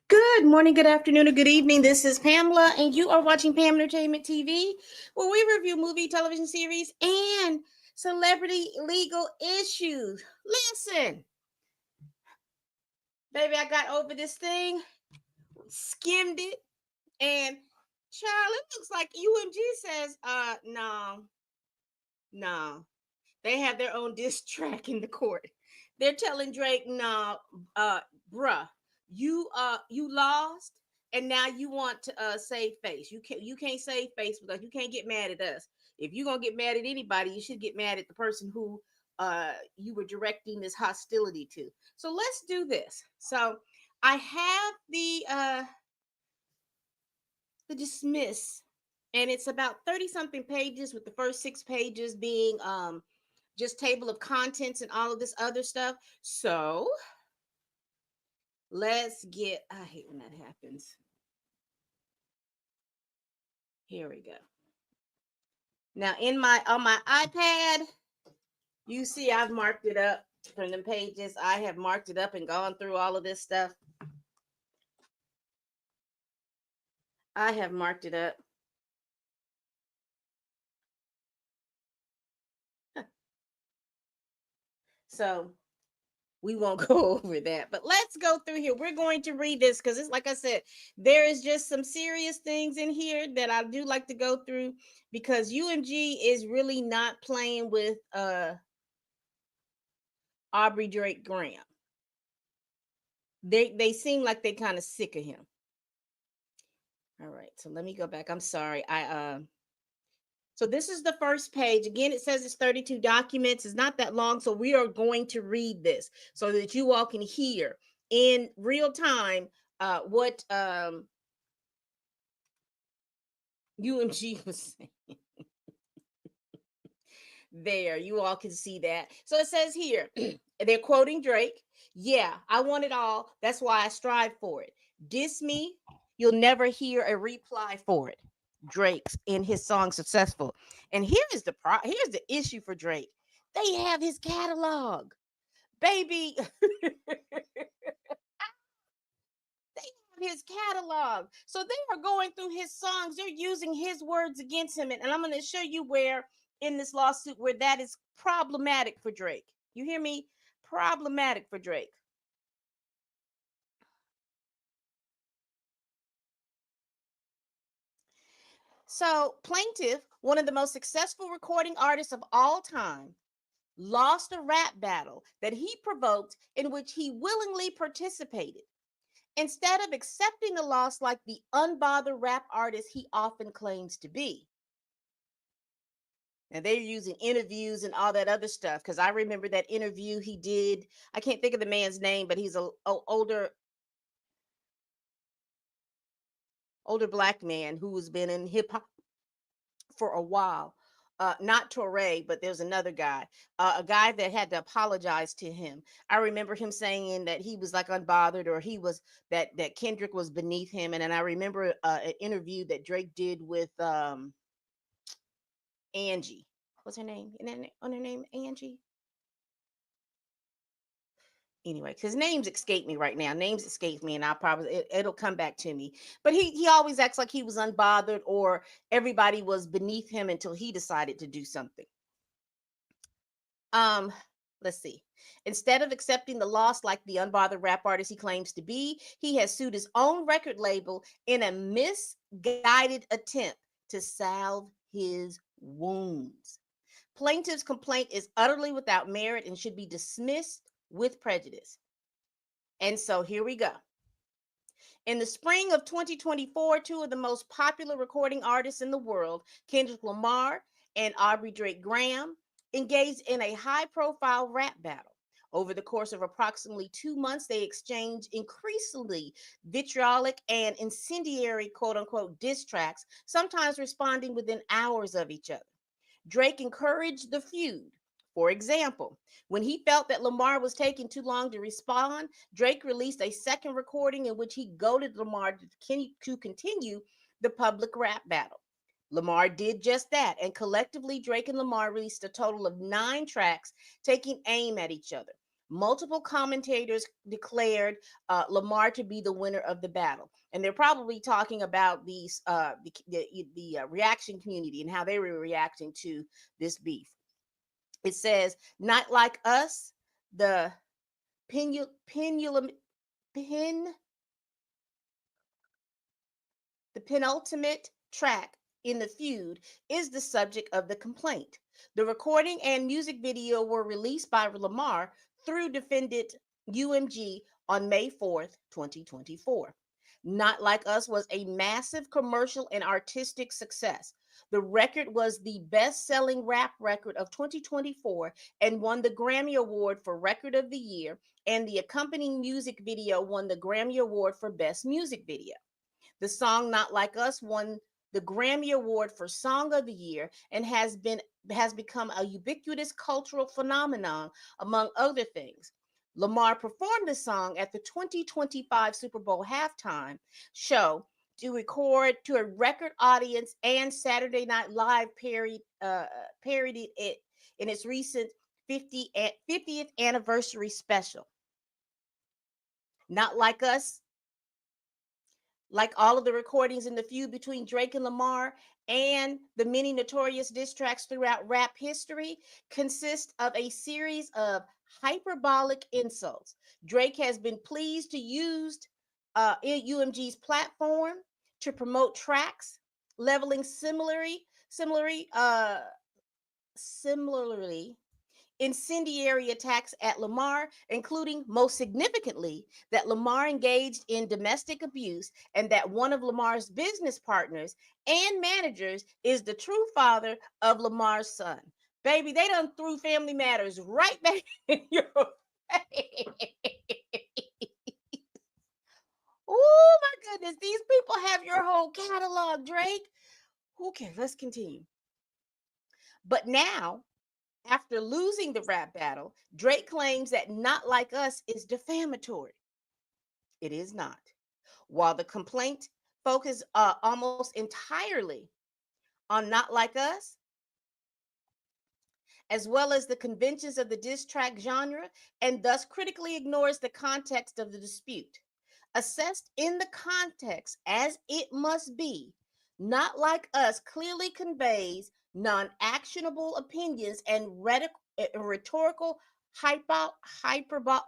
Good morning, good afternoon, or good evening. This is Pamela, and you are watching Pam Entertainment TV, where we review movie, television series, and celebrity legal issues. Listen, baby, I got over this thing, skimmed it, and child, it looks like UMG says, no, no. They have their own diss track in the court. They're telling Drake, no, bruh, you lost, and now you want to save face. You can't save face with us. You can't get mad at us. If you're gonna get mad at anybody, you should get mad at the person who you were directing this hostility to. So let's do this. So I have the dismiss, and it's about 30 something pages, with the first 6 pages being just table of contents and all of this other stuff. So let's get, I hate when that happens. Here we go. Now on my iPad, you see I've marked it up from the pages. I have marked it up and gone through all of this stuff. I have marked it up. So we won't go over that, but let's go through here. We're going to read this because it's like I said, there is just some serious things in here that I do like to go through, because UMG is really not playing with Aubrey Drake Graham. They seem like they kind of sick of him. All right, so let me go back. I'm sorry. So this is the first page. Again, it says it's 32 documents. It's not that long, so we are going to read this so that you all can hear in real time what UMG was saying. There, you all can see that. So it says here, they're quoting Drake. Yeah, I want it all. That's why I strive for it. Diss me, you'll never hear a reply for it. Drake's in his song Successful. And here's here's the issue for Drake. They have his catalog. Baby, they have his catalog. So they are going through his songs. They're using his words against him. And I'm going to show you where in this lawsuit where that is problematic for Drake. You hear me? Problematic for Drake. So, plaintiff, one of the most successful recording artists of all time, lost a rap battle that he provoked in which he willingly participated. Instead of accepting the loss like the unbothered rap artist he often claims to be. Now they're using interviews and all that other stuff, because I remember that interview he did. I can't think of the man's name, but he's a older black man who has been in hip hop for a while. Not Torre, but there's another guy, a guy that had to apologize to him. I remember him saying that he was like unbothered, or he was that Kendrick was beneath him. And then I remember an interview that Drake did with Angie. What's her name? On her name, Angie. Anyway, because names escape me right now. Names escape me, and I'll probably it'll come back to me. But he always acts like he was unbothered, or everybody was beneath him until he decided to do something. Um, let's see. Instead of accepting the loss like the unbothered rap artist he claims to be, he has sued his own record label in a misguided attempt to salve his wounds. Plaintiff's complaint is utterly without merit and should be dismissed with prejudice. And so here we go. In the spring of 2024, two of the most popular recording artists in the world, Kendrick Lamar and Aubrey Drake Graham, engaged in a high profile rap battle. Over the course of approximately 2 months, they exchanged increasingly vitriolic and incendiary quote unquote diss tracks, sometimes responding within hours of each other. Drake encouraged the feud. For example, when he felt that Lamar was taking too long to respond, Drake released a second recording in which he goaded Lamar to continue the public rap battle. Lamar did just that, and collectively, Drake and Lamar released a total of 9 tracks taking aim at each other. Multiple commentators declared Lamar to be the winner of the battle, and they're probably talking about the reaction community and how they were reacting to this beef. It says, "Not like us, the penulum, pen, the penultimate track in the feud is the subject of the complaint. The recording and music video were released by Lamar through defendant UMG on May 4th, 2024. Not Like Us was a massive commercial and artistic success. The record was the best selling rap record of 2024 and won the Grammy Award for Record of the Year, and the accompanying music video won the Grammy Award for Best Music Video. The song Not Like Us won the Grammy Award for Song of the Year and has become a ubiquitous cultural phenomenon among other things. Lamar performed the song at the 2025 Super Bowl halftime show to a record audience, and Saturday Night Live parodied it in its recent 50th anniversary special. Not Like Us, like all of the recordings in the feud between Drake and Lamar and the many notorious diss tracks throughout rap history, consist of a series of hyperbolic insults. Drake has been pleased to use UMG's platform to promote tracks, leveling similarly incendiary attacks at Lamar, including, most significantly, that Lamar engaged in domestic abuse and that one of Lamar's business partners and managers is the true father of Lamar's son. Baby, they done threw Family Matters right back in your face. Oh my goodness, these people have your whole catalog, Drake. Okay, let's continue. But now, after losing the rap battle, Drake claims that Not Like Us is defamatory. It is not. While the complaint focuses almost entirely on Not Like Us, as well as the conventions of the diss track genre, and thus critically ignores the context of the dispute. Assessed in the context as it must be, Not Like Us clearly conveys non actionable opinions and rhetorical hyper, hyperbole.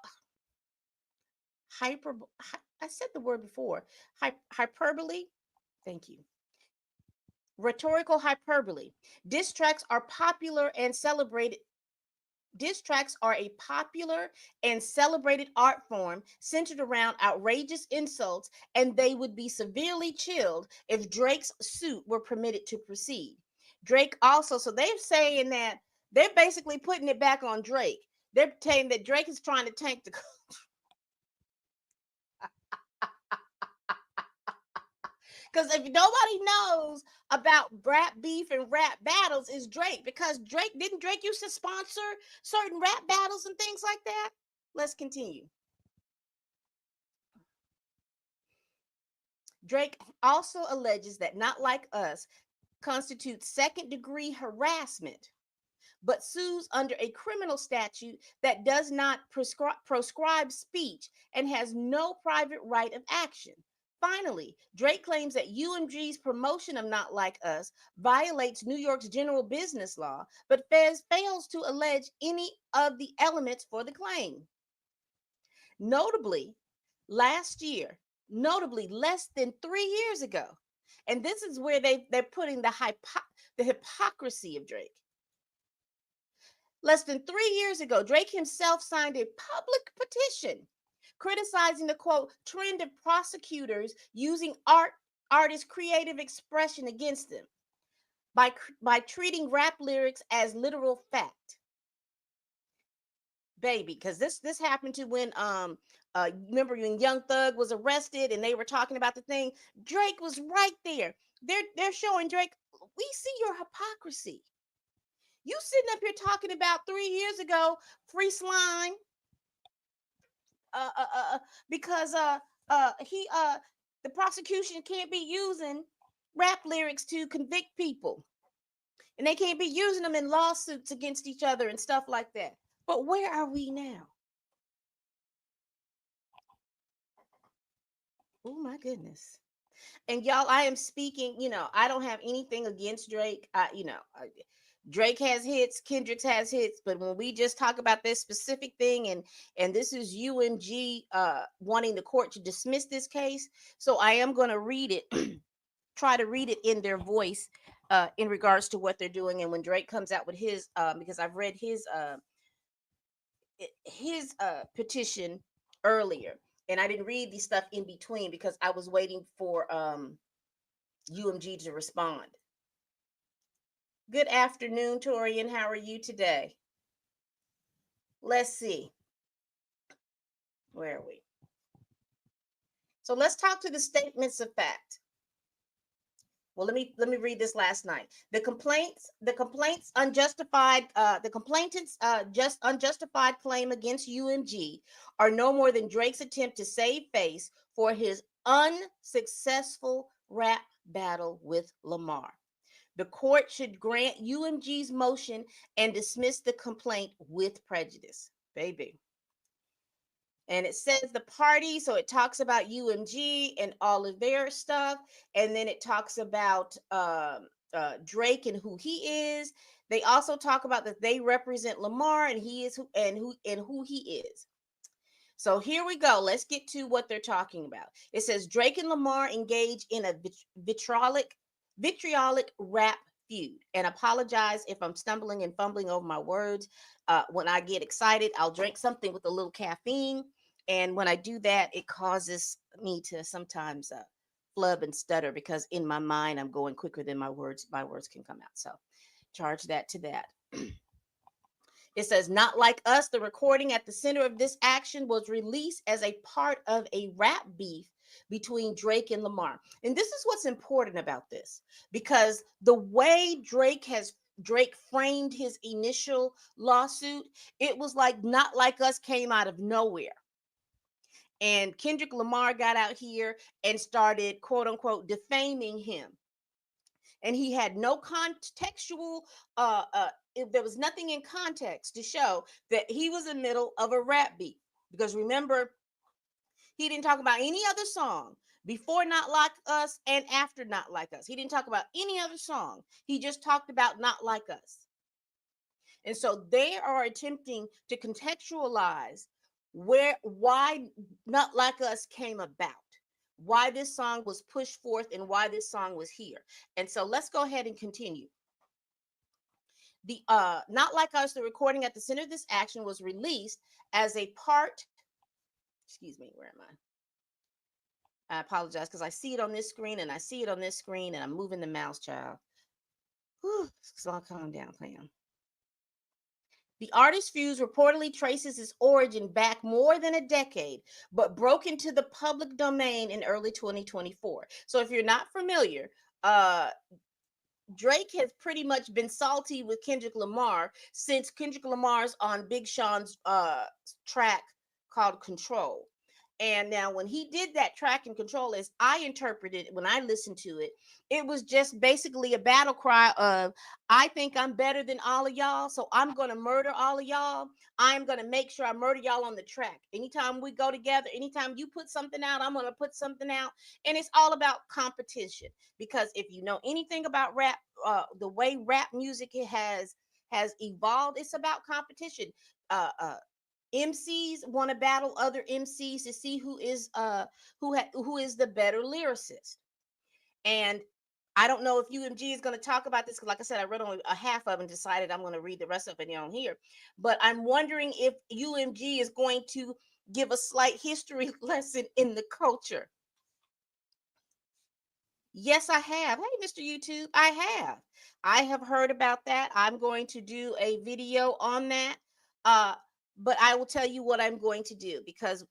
Hyper, I said the word before. Hyperbole. Thank you. Rhetorical hyperbole. Diss tracks are popular and celebrated. Diss tracks are a popular and celebrated art form centered around outrageous insults, and they would be severely chilled if Drake's suit were permitted to proceed. Drake also, so they're saying that they're basically putting it back on Drake. They're saying that Drake is trying to tank the because if nobody knows about rap beef and rap battles, is Drake. Because Drake used to sponsor certain rap battles and things like that? Let's continue. Drake also alleges that Not Like Us constitutes second degree harassment, but sues under a criminal statute that does not proscribe speech and has no private right of action. Finally, Drake claims that UMG's promotion of Not Like Us violates New York's general business law, but fails to allege any of the elements for the claim. Notably, notably less than 3 years ago, and this is where they're putting the hypocrisy of Drake. Less than 3 years ago, Drake himself signed a public petition criticizing the quote trend of prosecutors using artists' creative expression against them by treating rap lyrics as literal fact. Baby, because this happened to when remember when Young Thug was arrested and they were talking about the thing. Drake was right there. They're showing Drake, we see your hypocrisy. You sitting up here talking about 3 years ago, free slime, because he the prosecution can't be using rap lyrics to convict people, and they can't be using them in lawsuits against each other and stuff like that. But where are we now? Oh my goodness. And y'all, I am speaking, I don't have anything against Drake. Drake has hits, Kendrick's has hits, but when we just talk about this specific thing, and this is UMG wanting the court to dismiss this case, so I am going to read it, try to read it in their voice, in regards to what they're doing. And when Drake comes out with his, because I've read his petition earlier, and I didn't read the stuff in between because I was waiting for UMG to respond. Good afternoon, Torian. How are you today? Let's see. Where are we? So let's talk to the statements of fact. Well, let me read this last night. The complainant's just unjustified claim against UMG are no more than Drake's attempt to save face for his unsuccessful rap battle with Lamar. The court should grant UMG's motion and dismiss the complaint with prejudice. Baby. And it says the party, so it talks about UMG and all of their stuff, and then it talks about Drake and who he is. They also talk about that they represent Lamar and he is who he is. So here we go. Let's get to what they're talking about. It says Drake and Lamar engage in a vitriolic rap feud. And apologize if I'm stumbling and fumbling over my words. When I get excited, I'll drink something with a little caffeine. And when I do that, it causes me to sometimes flub and stutter because in my mind, I'm going quicker than my words can come out. So charge that to that. It says, not like us, the recording at the center of this action was released as a part of a rap beef between Drake and Lamar. And this is what's important about this, because the way Drake framed his initial lawsuit, it was like Not Like Us came out of nowhere. And Kendrick Lamar got out here and started, quote unquote, defaming him, and he had no contextual there was nothing in context to show that he was in the middle of a rap beat, because remember, he didn't talk about any other song before Not Like Us and after Not Like Us. He didn't talk about any other song. He just talked about Not Like Us. And so they are attempting to contextualize why Not Like Us came about, why this song was pushed forth, and why this song was here. And so let's go ahead and continue. The Not Like Us, the recording at the center of this action, was released as a part. Excuse me, where am I apologize, because I see it on this screen and I see it on this screen, and I'm moving the mouse, child. Whew, so I'll calm down, Pam. The artist fuse reportedly traces its origin back more than a decade, but broke into the public domain in early 2024. So if you're not familiar, Drake has pretty much been salty with Kendrick Lamar since Kendrick Lamar's on Big Sean's track called Control. And now, when he did that track in Control, as I interpreted when I listened to it, it was just basically a battle cry of, I think I'm better than all of y'all, so I'm going to murder all of y'all. I'm going to make sure I murder y'all on the track. Anytime we go together, anytime you put something out, I'm going to put something out. And it's all about competition. Because if you know anything about rap, the way rap music has evolved, it's about competition. MCs want to battle other MCs to see who is the better lyricist. And I don't know if UMG is going to talk about this, because, like I said, I read only a half of it and decided I'm going to read the rest of it on here. But I'm wondering if UMG is going to give a slight history lesson in the culture. Yes, I have. Hey, Mr. YouTube, I have. I have heard about that. I'm going to do a video on that. Uh, but I will tell you what I'm going to do, because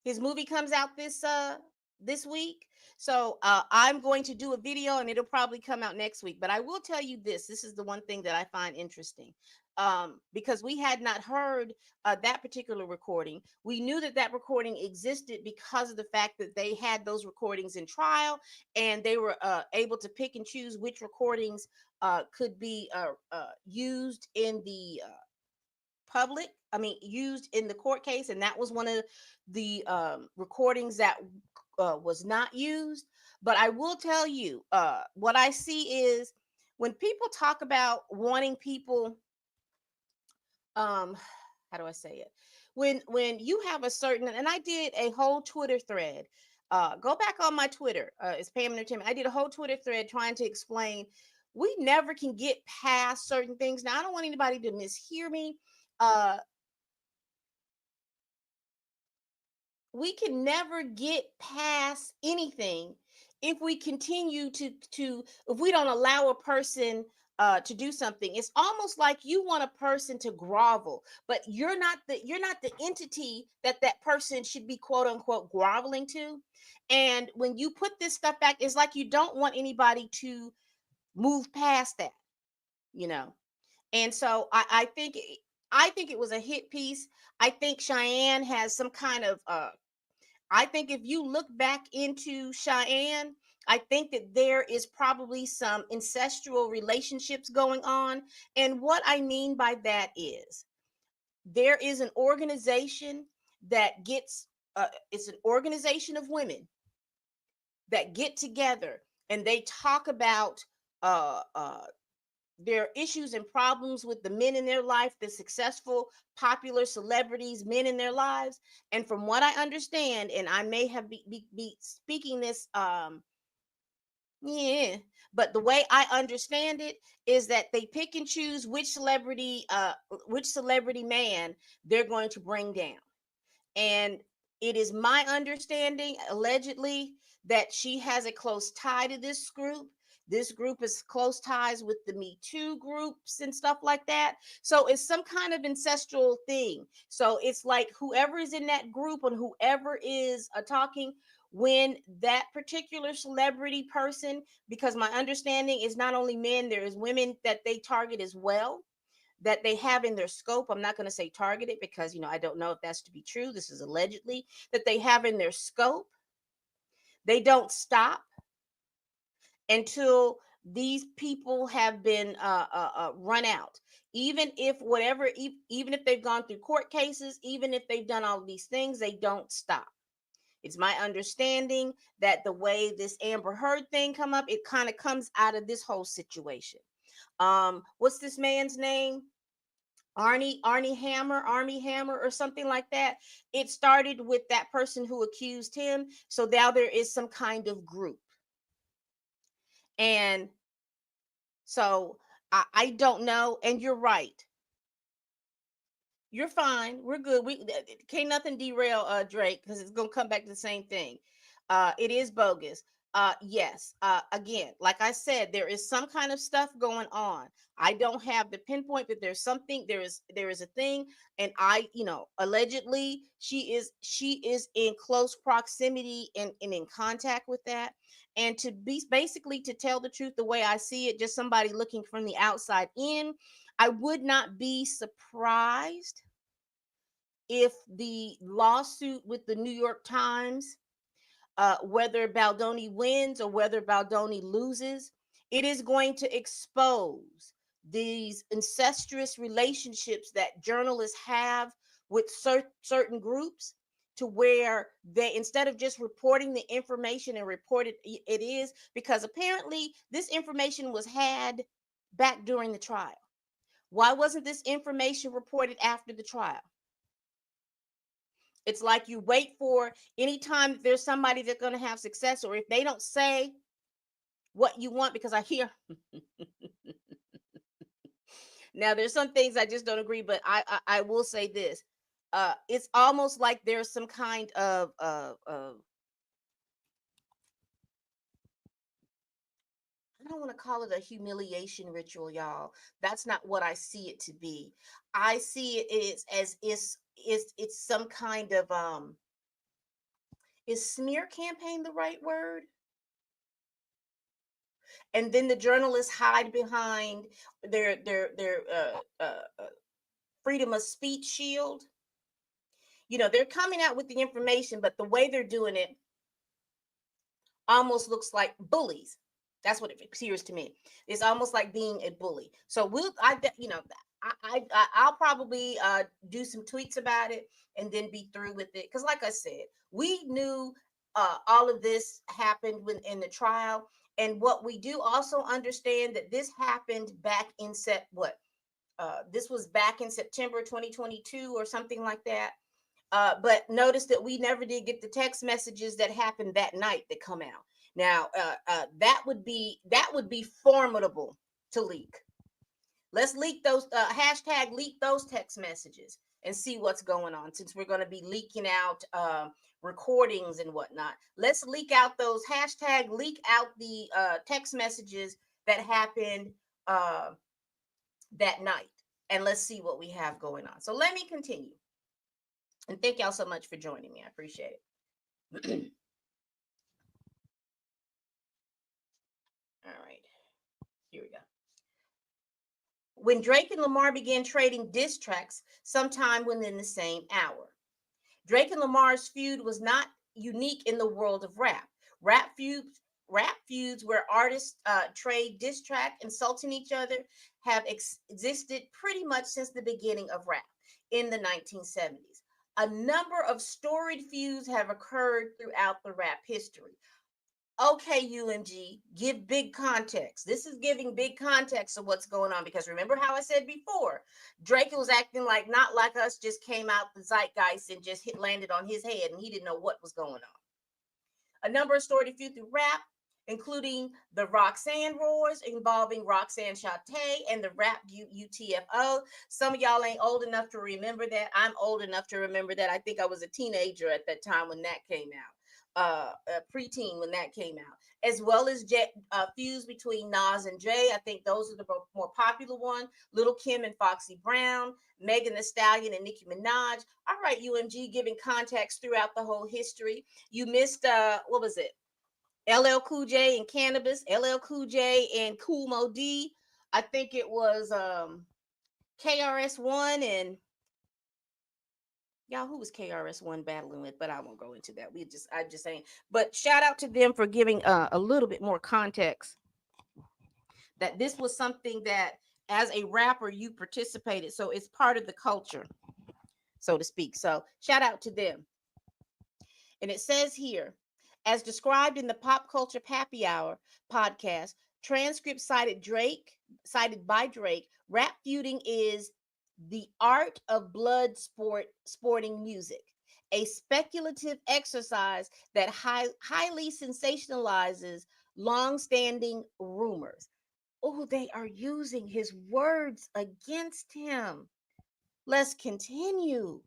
his movie comes out this week. So I'm going to do a video, and it'll probably come out next week. But I will tell you this. This is the one thing that I find interesting. Because we had not heard that particular recording. We knew that recording existed because of the fact that they had those recordings in trial, and they were able to pick and choose which recordings could be used in the used in the court case, and that was one of the recordings that was not used. But I will tell you, what I see is when people talk about wanting people, um, how do I say it? When you have a certain, and I did a whole Twitter thread. Go back on my Twitter. It's Pam Entertainment. I did a whole Twitter thread trying to explain we never can get past certain things. Now, I don't want anybody to mishear me. Uh, we can never get past anything if we continue to if we don't allow a person to do something. It's almost like you want a person to grovel, but you're not the entity that that person should be quote unquote groveling to. And when you put this stuff back, it's like you don't want anybody to move past that, you know. And so I think it was a hit piece. I think Cheyenne has some kind of I think if you look back into Cheyenne, I think that there is probably some ancestral relationships going on. And what I mean by that is there is an organization that gets, it's an organization of women that get together and they talk about uh, uh, their issues and problems with the men in their life, the successful, popular celebrities, men in their lives. And from what I understand, and I may have be speaking this, yeah, but the way I understand it is that they pick and choose which celebrity man they're going to bring down. And it is my understanding, allegedly, that she has a close tie to this group. This group is close ties with the Me Too groups and stuff like that. So it's some kind of ancestral thing. So it's like whoever is in that group and whoever is talking, when that particular celebrity person, because my understanding is not only men, there is women that they target as well, that they have in their scope. I'm not going to say targeted because, I don't know if that's to be true. This is allegedly that they have in their scope. They don't stop until these people have been run out. Even if even if they've gone through court cases, even if they've done all of these things, they don't stop. It's my understanding that the way this Amber Heard thing come up, it kind of comes out of this whole situation. What's this man's name? Army Hammer, or something like that. It started with that person who accused him. So now there is some kind of group. And so I don't know. And you're right. You're fine. We're good. We can't nothing derail Drake because it's gonna come back to the same thing. It is bogus. Yes. Again, like I said, there is some kind of stuff going on. I don't have the pinpoint, but there's something. There is a thing, and allegedly she is in close proximity and in contact with that. And to be basically to tell the truth, the way I see it, just somebody looking from the outside in, I would not be surprised if the lawsuit with the New York Times, whether Baldoni wins or whether Baldoni loses, it is going to expose these incestuous relationships that journalists have with certain groups, to where they, instead of just reporting the information and reported it is, because apparently this information was had back during the trial. Why wasn't this information reported after the trial? It's like you wait for anytime there's somebody that's going to have success, or if they don't say what you want, because I hear now there's some things I just don't agree, but I will say this. It's almost like there's some kind of I don't want to call it a humiliation ritual, y'all. That's not what I see it to be. I see it as it's some kind of is smear campaign the right word? And then the journalists hide behind their freedom of speech shield. They're coming out with the information, but the way they're doing it almost looks like bullies. That's what it appears to me. It's almost like being a bully. So I'll probably do some tweets about it and then be through with it. Because, like I said, we knew all of this happened when in the trial, and what we do also understand that this happened back in this was back in September 2022 or something like that. But notice that we never did get the text messages that happened that night that come out. Now, that would be formidable to leak. Let's leak those hashtag leak those text messages and see what's going on. Since we're going to be leaking out recordings and whatnot, let's leak out those hashtag leak out the text messages that happened uh, that night, and let's see what we have going on. So let me continue. And thank y'all so much for joining me. I appreciate it. All right, here we go. When Drake and Lamar began trading diss tracks sometime within the same hour. Drake and Lamar's feud was not unique in the world of rap. Rap feuds, rap feuds where artists trade diss track, insulting each other, have existed pretty much since the beginning of rap in the 1970s. A number of storied feuds have occurred throughout the rap history. Okay, UMG, give big context. This is giving big context of what's going on, because remember how I said before, Drake was acting like not like us, just came out the zeitgeist and just landed on his head, and he didn't know what was going on. A number of stories through rap, including the Roxanne Roars involving Roxanne Shante and the Rap UTFO. Some of y'all ain't old enough to remember that. I'm old enough to remember that. I think I was a teenager at that time when that came out. Preteen when that came out, as well as fuse between Nas and Jay. I think those are the more popular one. Little Kim and Foxy Brown, Megan Thee Stallion and Nicki Minaj. All right, UMG, giving context throughout the whole history. You missed what was it? LL Cool J and Cannabis, LL Cool J and Cool Mo D. I think it was KRS-One and y'all, who was KRS-One battling with? But I won't go into that. I just saying. But shout out to them for giving a little bit more context. That this was something that, as a rapper, you participated, so it's part of the culture, so to speak. So shout out to them. And it says here, as described in the Pop Culture Happy Hour podcast, transcript cited by Drake, rap feuding is the art of sporting music, a speculative exercise that highly sensationalizes long-standing rumors. Oh, they are using his words against him. Let's continue.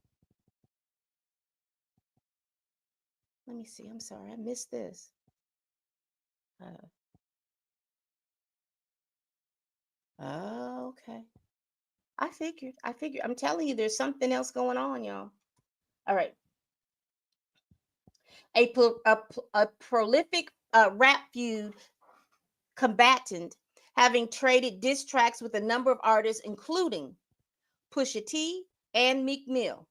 Let me see. I'm sorry, I missed this. Uh, okay. I figured. I'm telling you, there's something else going on, y'all. All right. A prolific rap feud combatant, having traded diss tracks with a number of artists, including Pusha T and Meek Mill.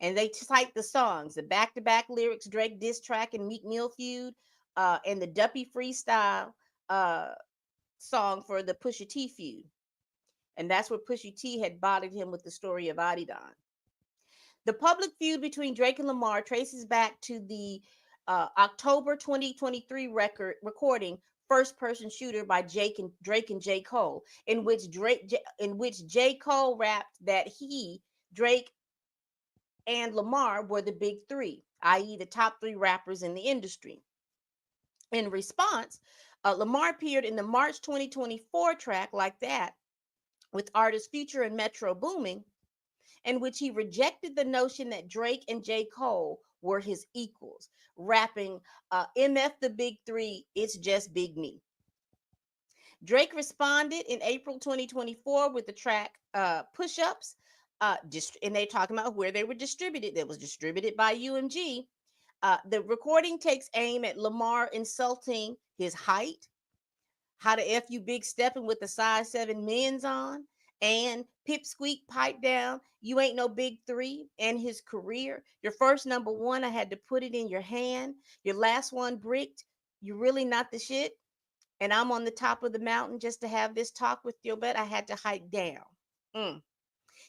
And they cite the songs, the back-to-back lyrics, Drake diss track and Meek Mill feud, and the Duppy freestyle song for the Pusha T feud. And that's where Pusha T had bodied him with the story of Adidon. The public feud between Drake and Lamar traces back to the October 2023 recording "First Person Shooter" by Drake and J. Cole, in which J. Cole rapped that Drake, and Lamar were the big three, i.e., the top three rappers in the industry. In response, Lamar appeared in the March 2024 track "Like That" with artists Future and Metro Boomin, in which he rejected the notion that Drake and J. Cole were his equals, rapping MF the Big Three, it's just Big Me. Drake responded in April 2024 with the track Push Ups, and they're talking about where they were distributed. That was distributed by UMG. The recording takes aim at Lamar insulting his height, how the F you big stepping with the size 7 men's on, and pipsqueak pipe down, you ain't no big three, and his career. Your first number one, I had to put it in your hand. Your last one bricked, you really not the shit. And I'm on the top of the mountain just to have this talk with your butt. I had to hike down. Mm.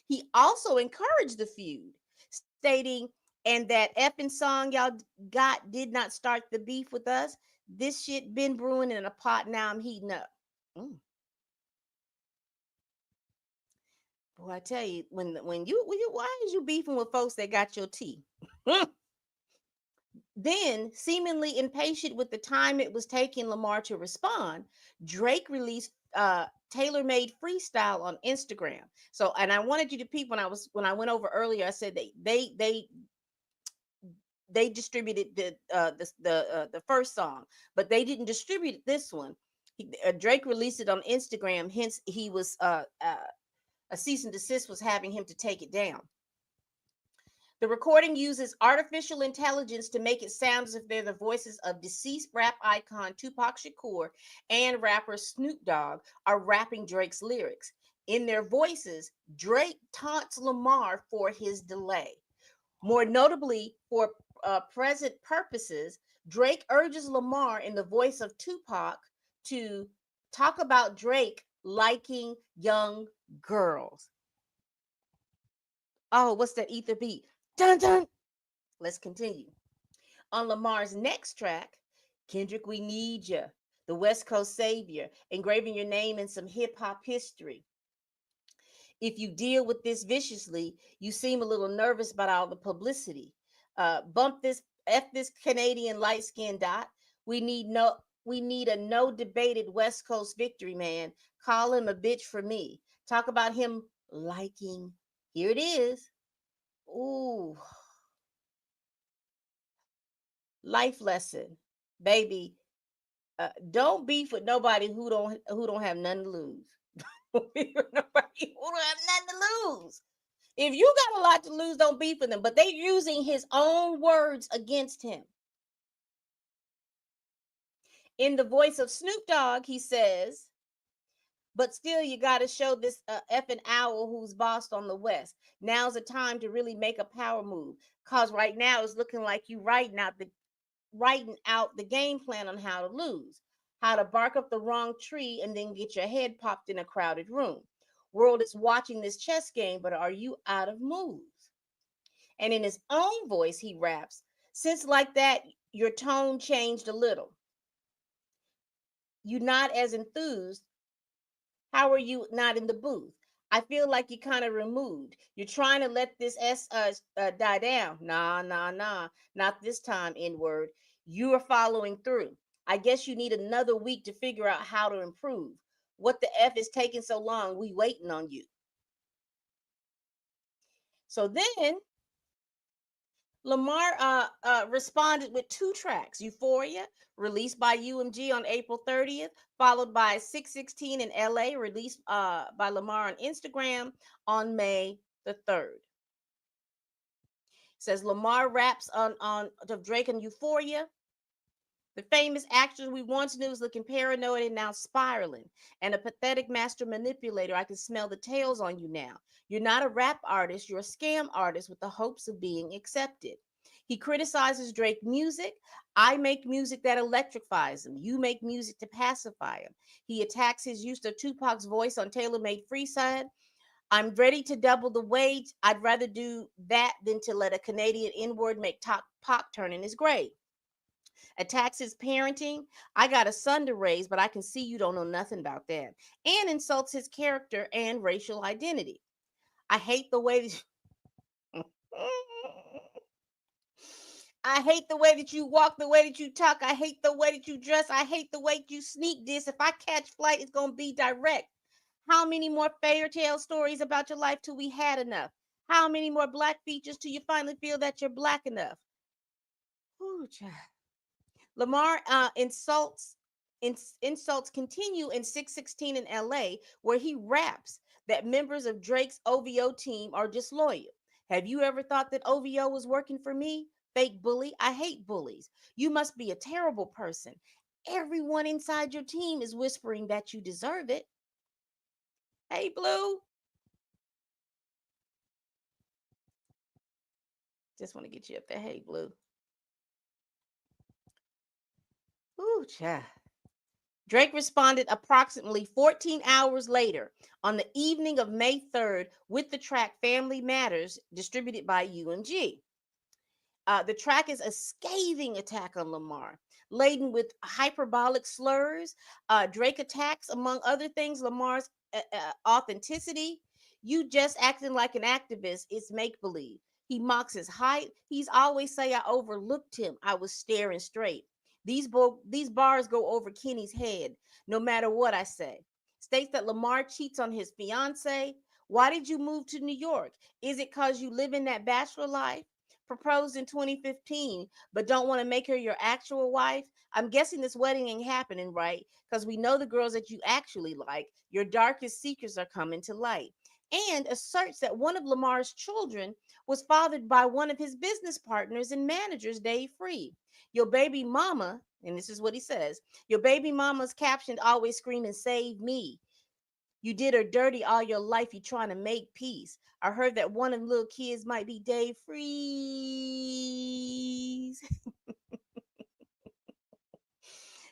He also encouraged the feud, stating, and that effing song y'all got did not start the beef with us. This shit been brewing in a pot. Now I'm heating up. Mm. Boy, I tell you, when you why is you beefing with folks that got your tea? Then, seemingly impatient with the time it was taking Lamar to respond, Drake released tailor-made freestyle on Instagram. So, and I wanted you to peep when I went over earlier. I said they distributed the first song, but they didn't distribute this one. Drake released it on Instagram. Hence, he was a cease and desist was having him to take it down. The recording uses artificial intelligence to make it sound as if they're the voices of deceased rap icon Tupac Shakur and rapper Snoop Dogg are rapping Drake's lyrics. In their voices, Drake taunts Lamar for his delay. More notably, for present purposes, Drake urges Lamar in the voice of Tupac to talk about Drake liking young girls. Oh, what's that ether beat? Dun dun. Let's continue. On Lamar's next track, Kendrick, We Need Ya, the West Coast Savior, engraving your name in some hip hop history. If you deal with this viciously, you seem a little nervous about all the publicity. Bump this, F this Canadian light skinned dot. We need a no debated West Coast victory, man. Call him a bitch for me. Talk about him liking. Here it is. Ooh, life lesson, baby. Don't beef with nobody who don't have nothing to lose. Nobody who don't have nothing to lose. If you got a lot to lose, don't beef with them. But they using his own words against him. In the voice of Snoop Dogg, he says, but still, you got to show this effing owl who's bossed on the West. Now's the time to really make a power move. Cause right now it's looking like you writing out the game plan on how to lose, how to bark up the wrong tree and then get your head popped in a crowded room. World is watching this chess game, but are you out of moves? And in his own voice, he raps, since like that, your tone changed a little. You not as enthused. How are you not in the booth? I feel like you kind of removed. You're trying to let this die down. Nah, nah, nah. Not this time, N word. You are following through. I guess you need another week to figure out how to improve. What the F is taking so long? We waiting on you. So then Lamar responded with two tracks: Euphoria, released by UMG on April 30th, followed by 616 in LA, released by Lamar on Instagram on May the 3rd. It says Lamar raps on of Drake and Euphoria. The famous actor we once knew is looking paranoid and now spiraling. And a pathetic master manipulator. I can smell the tails on you now. You're not a rap artist, you're a scam artist with the hopes of being accepted. He criticizes Drake music. I make music that electrifies him. You make music to pacify him. He attacks his use of Tupac's voice on Tailor Made Freeside. I'm ready to double the wage. I'd rather do that than to let a Canadian N word make Pac turn in his grave. Attacks his parenting. I got a son to raise, but I can see you don't know nothing about that. And insults his character and racial identity. I hate the way that I hate the way that you walk, the way that you talk. I hate the way that you dress. I hate the way you sneak this. If I catch flight, it's gonna be direct. How many more fairy tale stories about your life till we had enough? How many more black features till you finally feel that you're black enough? Ooh, child. Lamar insults continue in 616 in LA, where he raps that members of Drake's OVO team are disloyal. Have you ever thought that OVO was working for me? Fake bully. I hate bullies. You must be a terrible person. Everyone inside your team is whispering that you deserve it. Hey, Blue. Just want to get you up there. Hey, Blue. Ooh, child. Drake responded approximately 14 hours later on the evening of May 3rd with the track Family Matters, distributed by UMG. The track is a scathing attack on Lamar, laden with hyperbolic slurs. Drake attacks, among other things, Lamar's authenticity. You just acting like an activist. It's make believe. He mocks his height. He's always say, "I overlooked him. I was staring straight." These bars go over Kenny's head, no matter what I say. States that Lamar cheats on his fiance. Why did you move to New York? Is it because you live in that bachelor life? Proposed in 2015, but don't want to make her your actual wife? I'm guessing this wedding ain't happening, right? Because we know the girls that you actually like. Your darkest secrets are coming to light. And asserts that one of Lamar's children was fathered by one of his business partners and managers, Dave Free. Your baby mama, and this is what he says, your baby mama's captioned always screaming, "Save me." You did her dirty all your life. You trying to make peace. I heard that one of the little kids might be Dave Freeze.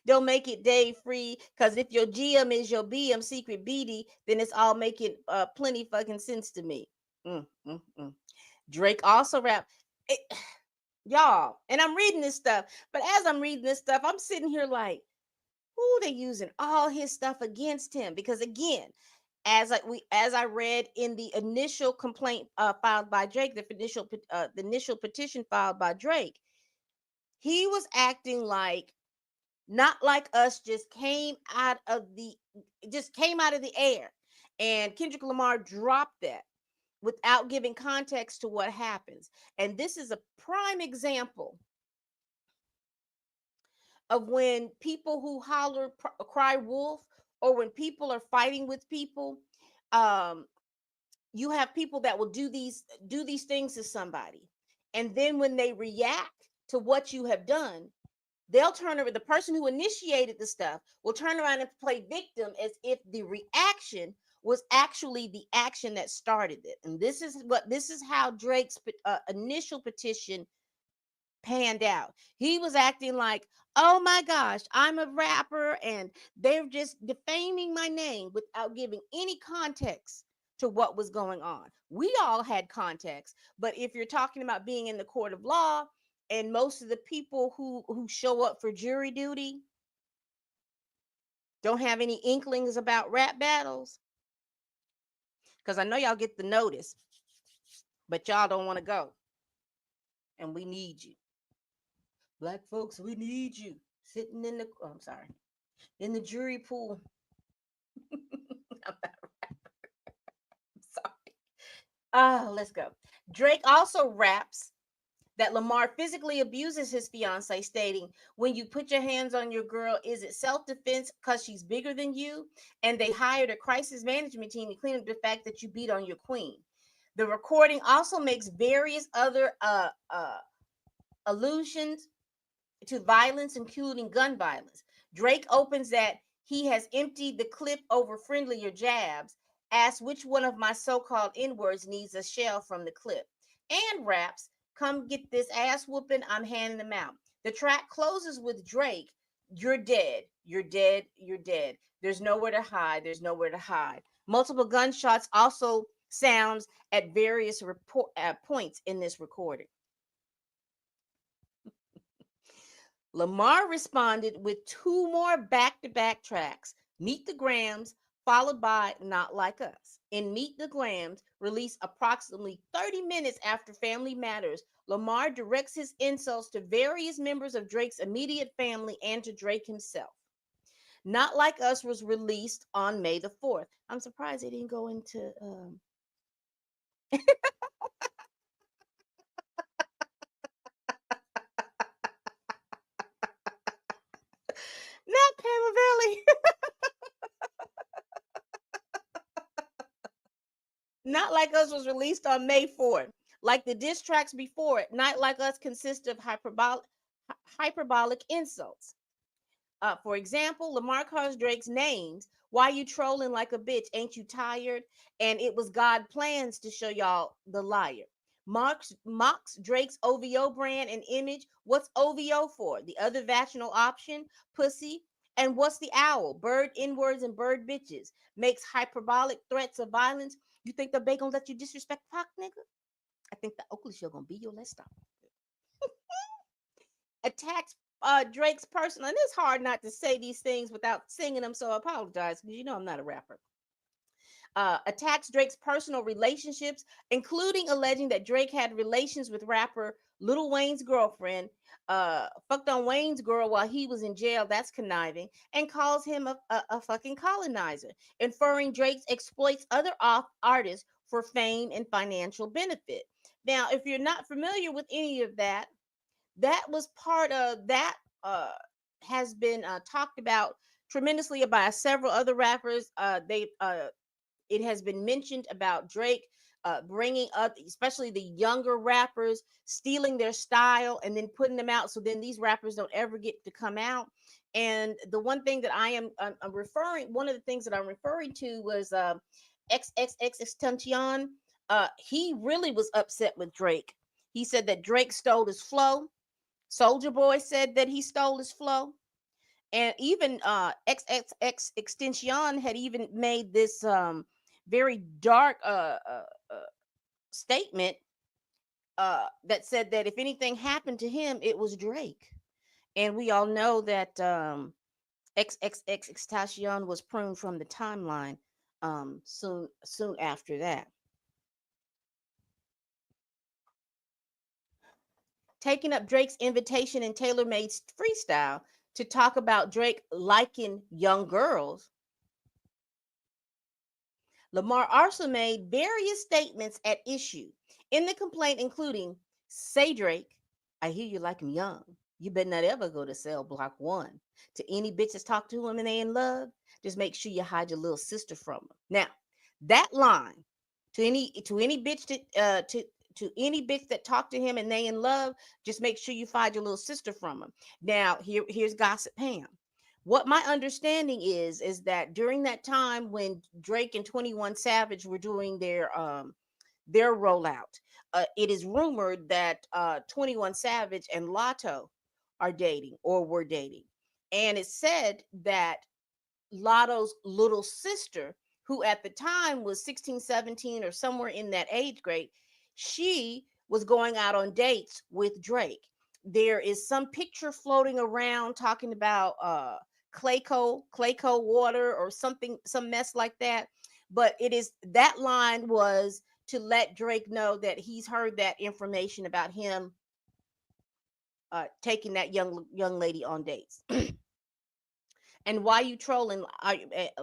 Don't make it Dave Free, because if your GM is your BM secret BD, then it's all making plenty fucking sense to me. Mm, mm, mm. Drake also rap. It, y'all, and I'm reading this stuff, but as I'm reading this stuff, I'm sitting here like, who they using all his stuff against him? Because again, as I read in the initial complaint filed by Drake, the initial petition filed by Drake, he was acting like not like us just came out of the air, and Kendrick Lamar dropped that without giving context to what happens. And this is a prime example of when people who cry wolf, or when people are fighting with people. um you have people that will do these things to somebody, and then when they react to what you have done, they'll turn over the person who initiated the stuff will turn around and play victim, as if the reaction was actually the action that started it. And this is how Drake's initial petition panned out. He was acting like, "Oh my gosh, I'm a rapper and they're just defaming my name," without giving any context to what was going on. We all had context, but if you're talking about being in the court of law, and most of the people who show up for jury duty don't have any inklings about rap battles, because I know y'all get the notice, but y'all don't want to go, and we need you. Black folks, we need you sitting in the, oh, I'm sorry, in the jury pool. I'm sorry. Let's go. Drake also raps that Lamar physically abuses his fiance, stating, "When you put your hands on your girl, is it self-defense because she's bigger than you?" And they hired a crisis management team to clean up the fact that you beat on your queen. The recording also makes various other allusions to violence, including gun violence. Drake opens that he has emptied the clip over friendlier jabs, asks which one of my so called N words needs a shell from the clip, and raps, "Come get this ass whooping, I'm handing them out." The track closes with Drake, "You're dead, you're dead, you're dead. There's nowhere to hide, there's nowhere to hide." Multiple gunshots also sounds at various points in this recording. Lamar responded with two more back to back tracks, "Meet the Grams," followed by "Not Like Us." In "Meet the Grams," released approximately 30 minutes after Family Matters, Lamar directs his insults to various members of Drake's immediate family and to Drake himself. "Not Like Us" was released on May the 4th. I'm surprised they didn't go into not Pamela Valley. Not Like Us was released on May 4th. Like the diss tracks before it, Not Like Us consists of hyperbolic insults. For example, Lamar calls Drake's names. "Why you trolling like a bitch? Ain't you tired?" And "It was God plans to show y'all the liar." Mocks Drake's OVO brand and image. "What's OVO for? The other vaginal option? Pussy." And what's the owl? Bird N-words and bird bitches. Makes hyperbolic threats of violence. You think that they gonna let you disrespect Pac, nigga? I think the Oakley show gonna be your let's stop. Attacks Drake's personal, and it's hard not to say these things without singing them, so I apologize because you know I'm not a rapper. Attacks Drake's personal relationships, including alleging that Drake had relations with rapper Lil Wayne's girlfriend, fucked on Wayne's girl while he was in jail. That's conniving, and calls him a fucking colonizer, inferring Drake exploits other off artists for fame and financial benefit. Now, if you're not familiar with any of that, that was part of that has been talked about tremendously by several other rappers. They It has been mentioned about Drake bringing up, especially the younger rappers, stealing their style and then putting them out. So then these rappers don't ever get to come out. And the one thing that I'm referring, one of the things that I'm referring to was XXX Extension. He really was upset with Drake. He said that Drake stole his flow. Soldier Boy said that he stole his flow. And even XXX Extension had even made this very dark statement that said that if anything happened to him, it was Drake. And we all know that XXX Extension was pruned from the timeline soon after that. Taking up Drake's invitation in tailor-made freestyle to talk about Drake liking young girls, Lamar also made various statements at issue in the complaint, including, "Say Drake, I hear you like him young. You better not ever go to cell block 1. To any bitches talk to him and they in love, just make sure you hide your little sister from him." Now, that line, to any bitch to any bitch that talk to him and they in love, just make sure you find your little sister from him. Now, here's Gossip Pam. What my understanding is that during that time when Drake and 21 Savage were doing their rollout, it is rumored that 21 Savage and Lotto are dating or were dating. And it's said that Lotto's little sister, who at the time was 16, 17, or somewhere in that age grade, she was going out on dates with Drake. There is some picture floating around talking about Clayco water or something, some mess like that. But it is that line was to let Drake know that he's heard that information about him taking that young lady on dates. And why you trolling?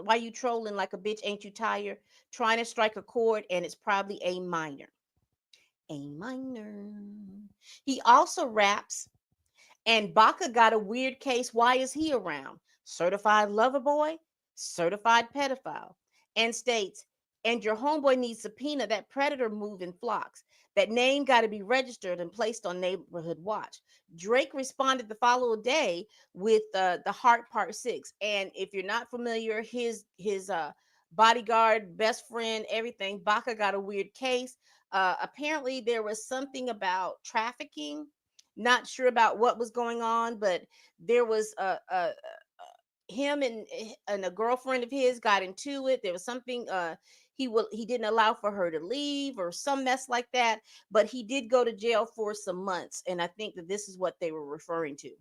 Why you trolling like a bitch? Ain't you tired? Trying to strike a chord, and it's probably A minor. A minor. He also raps, and Baca got a weird case. Why is he around? Certified lover boy, certified pedophile, and states, and your homeboy needs subpoena. That predator move in flocks. That name got to be registered and placed on neighborhood watch. Drake responded the following day with the Heart Part 6. And if you're not familiar, his bodyguard, best friend, everything, Baca got a weird case. Apparently, there was something about trafficking. Not sure about what was going on, but there was him and a girlfriend of his got into it. There was something he didn't allow for her to leave or some mess like that, but he did go to jail for some months, and I think that this is what they were referring to.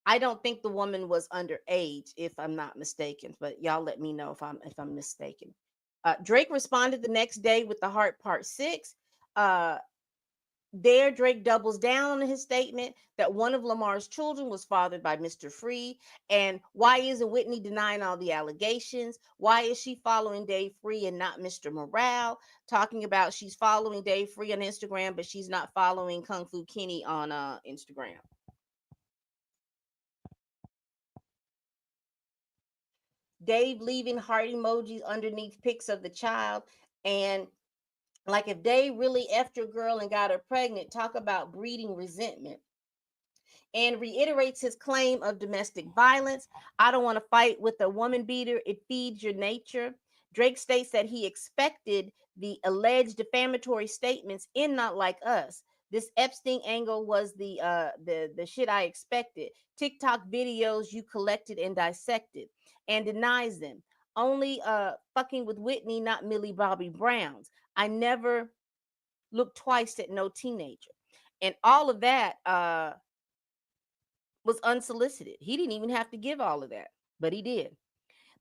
I don't think the woman was underage, if I'm not mistaken, but y'all let me know if I'm mistaken. Drake responded the next day with the Heart Part 6. There, Drake doubles down on his statement that one of Lamar's children was fathered by Mr. Free. And why isn't Whitney denying all the allegations? Why is she following Dave Free and not Mr. Morale? Talking about she's following Dave Free on Instagram, but she's not following Kung Fu Kenny on Instagram. Dave leaving heart emojis underneath pics of the child. And like if Dave really effed your girl and got her pregnant, talk about breeding resentment. And reiterates his claim of domestic violence. I don't want to fight with a woman beater. It feeds your nature. Drake states that he expected the alleged defamatory statements in Not Like Us. This Epstein angle was the shit I expected. TikTok videos you collected and dissected, and denies them. Only fucking with Whitney, not Millie Bobby Brown's. I never looked twice at no teenager. And all of that was unsolicited. He didn't even have to give all of that, but he did.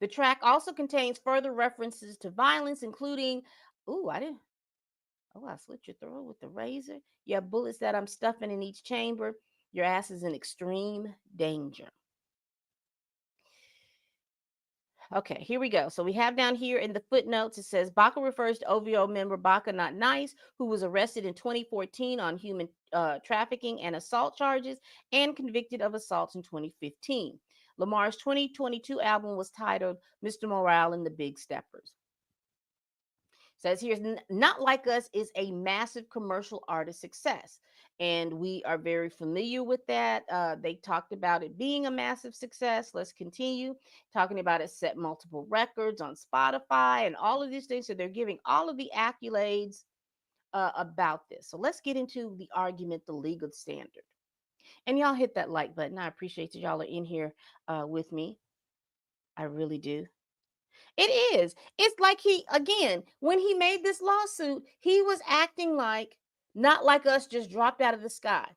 The track also contains further references to violence, including, ooh, I didn't, oh, I slit your throat with the razor. You have bullets that I'm stuffing in each chamber. Your ass is in extreme danger. Okay, here we go. So we have down here in the footnotes, it says Baca refers to OVO member Baca Not Nice, who was arrested in 2014 on human trafficking and assault charges and convicted of assaults in 2015. Lamar's 2022 album was titled Mr. Morale and the Big Steppers. Says here's Not Like Us is a massive commercial artist success, and we are very familiar with that. They talked about it being a massive success. Let's continue talking about it. Set multiple records on Spotify and all of these things, so they're giving all of the accolades about this. So let's get into the argument, the legal standard. And y'all hit that like button. I appreciate that y'all are in here with me. I really do. It is. It's like he, again, when he made this lawsuit, he was acting like Not Like Us just dropped out of the sky.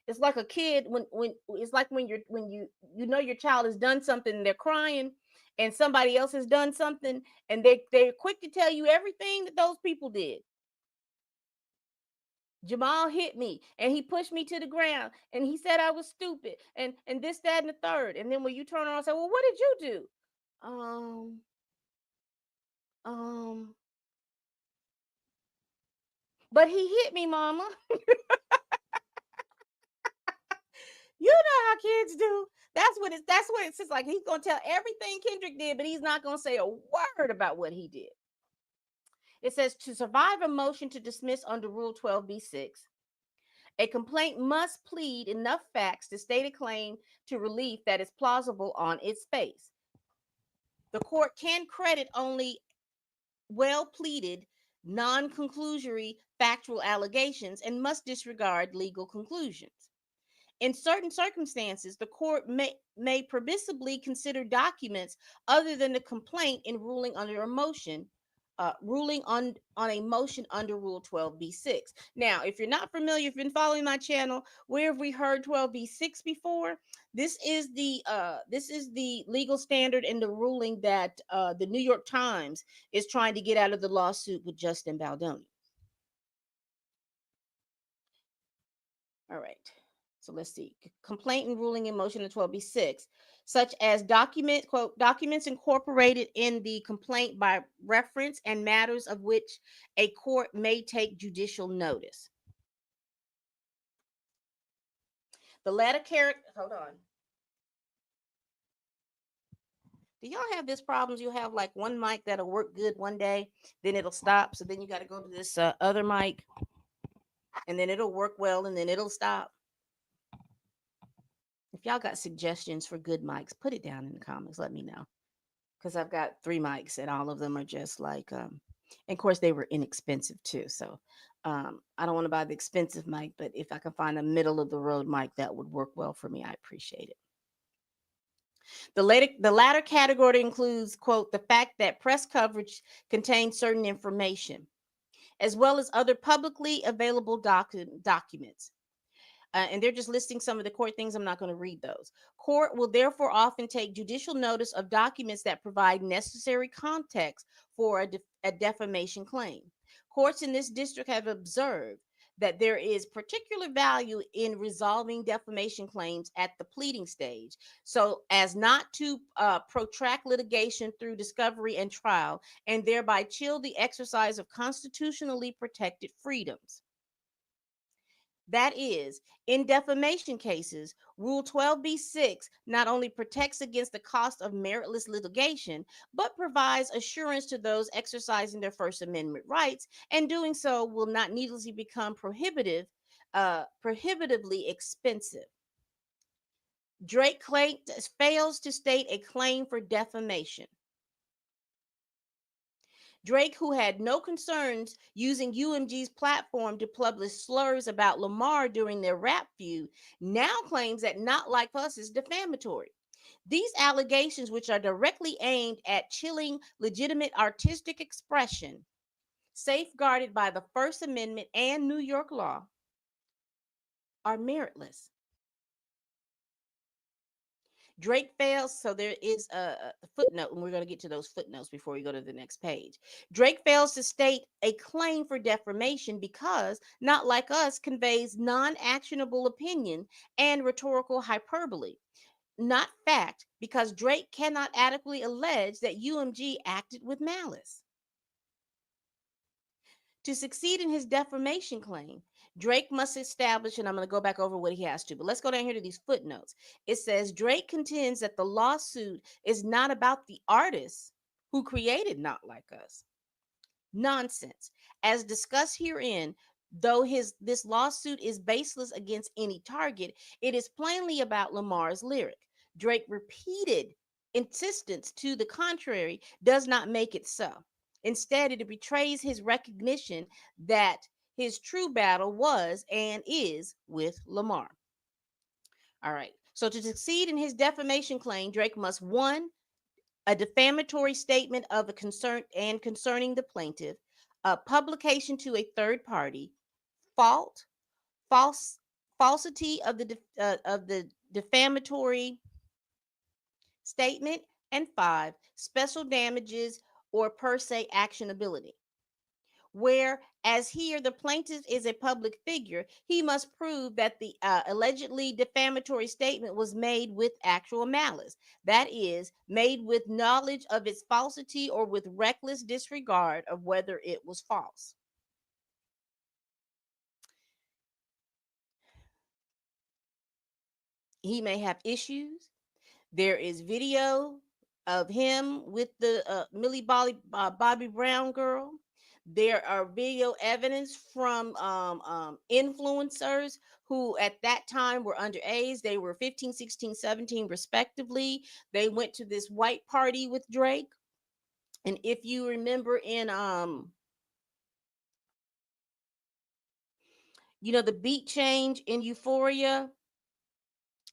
It's like a kid when it's like when you know your child has done something and they're crying, and somebody else has done something, and they're quick to tell you everything that those people did. Jamal hit me and he pushed me to the ground and he said I was stupid and this, that, and the third. And then when you turn around and say, well, what did you do? Um, um, but he hit me, mama. You know how kids do. That's what it's just like. He's gonna tell everything Kendrick did, but he's not gonna say a word about what he did. It says to survive a motion to dismiss under Rule 12b-6, a complaint must plead enough facts to state a claim to relief that is plausible on its face. The court can credit only well pleaded, non conclusory factual allegations and must disregard legal conclusions. In certain circumstances, the court may permissibly consider documents other than the complaint in ruling under a motion, ruling on a motion under Rule 12b-6. Now, if you're not familiar, if you've been following my channel, where have we heard 12b-6 before? This is the legal standard and the ruling that the New York Times is trying to get out of the lawsuit with Justin Baldoni. All right. So let's see. Complaint and ruling in motion in 12b-6, such as documents incorporated in the complaint by reference and matters of which a court may take judicial notice. The latter character, hold on. Do y'all have this problems? You have like one mic that'll work good one day, then it'll stop. So then you got to go to this other mic, and then it'll work well, and then it'll stop. If y'all got suggestions for good mics, put it down in the comments. Let me know. Because I've got 3 mics and all of them are just like, and of course they were inexpensive too. So I don't want to buy the expensive mic, but if I can find a middle of the road mic that would work well for me, I appreciate it. The latter category includes, quote, the fact that press coverage contains certain information, as well as other publicly available documents. And they're just listing some of the court things. I'm not going to read those. Court will therefore often take judicial notice of documents that provide necessary context for a defamation claim. Courts in this district have observed that there is particular value in resolving defamation claims at the pleading stage, so as not to protract litigation through discovery and trial, and thereby chill the exercise of constitutionally protected freedoms. That is, in defamation cases, Rule 12b-6 not only protects against the cost of meritless litigation, but provides assurance to those exercising their First Amendment rights, and doing so will not needlessly become prohibitively expensive. Drake fails to state a claim for defamation. Drake, who had no concerns using UMG's platform to publish slurs about Lamar during their rap feud, now claims that Not Like Us is defamatory. These allegations, which are directly aimed at chilling legitimate artistic expression, safeguarded by the First Amendment and New York law, are meritless. Drake fails, so there is a footnote, and we're going to get to those footnotes before we go to the next page. Drake fails to state a claim for defamation because Not Like Us conveys non actionable opinion and rhetorical hyperbole, not fact, because Drake cannot adequately allege that UMG acted with malice. To succeed in his defamation claim, Drake must establish, and I'm going to go back over what he has to, but let's go down here to these footnotes. It says Drake contends that the lawsuit is not about the artists who created Not Like Us. Nonsense. As discussed herein, though this lawsuit is baseless against any target, it is plainly about Lamar's lyric. Drake repeated insistence to the contrary does not make it so. Instead, it betrays his recognition that his true battle was and is with Lamar. All right. So to succeed in his defamation claim, Drake must one, a defamatory statement of a concern and concerning the plaintiff, a publication to a third party, fault, false, falsity of the defamatory statement, and five, special damages or per se actionability. Where, as here, the plaintiff is a public figure, he must prove that the allegedly defamatory statement was made with actual malice. That is, made with knowledge of its falsity or with reckless disregard of whether it was false. He may have issues. There is video of him with the Bobby Brown girl. There are video evidence from influencers who at that time were underage. They were 15, 16, 17 respectively. They went to this white party with Drake. And if you remember in the beat change in Euphoria,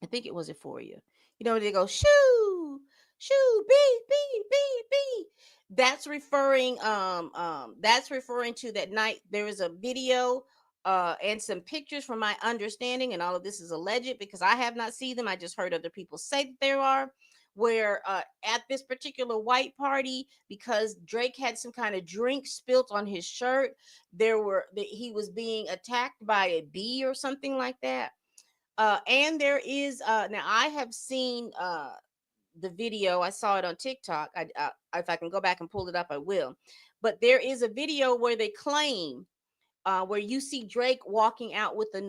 I think it was Euphoria. They go shoo, shoo, beat, beat, beat, beat. That's referring to that night. There is a video and some pictures from my understanding, and all of this is alleged because I have not seen them. I just heard other people say that there are, where at this particular white party, because Drake had some kind of drink spilt on his shirt, he was being attacked by a bee or something like that. And there is now I have seen the video. I saw it on TikTok. If I can go back and pull it up, I will. But there is a video where they claim where you see Drake walking out with a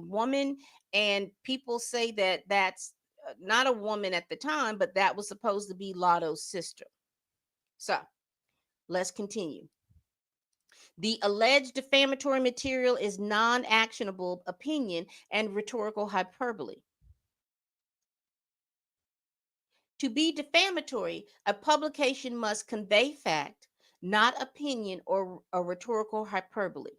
woman, and people say that that's not a woman at the time, but that was supposed to be Lotto's sister. So let's continue. The alleged defamatory material is non actionable opinion and rhetorical hyperbole. To be defamatory, a publication must convey fact, not opinion or a rhetorical hyperbole.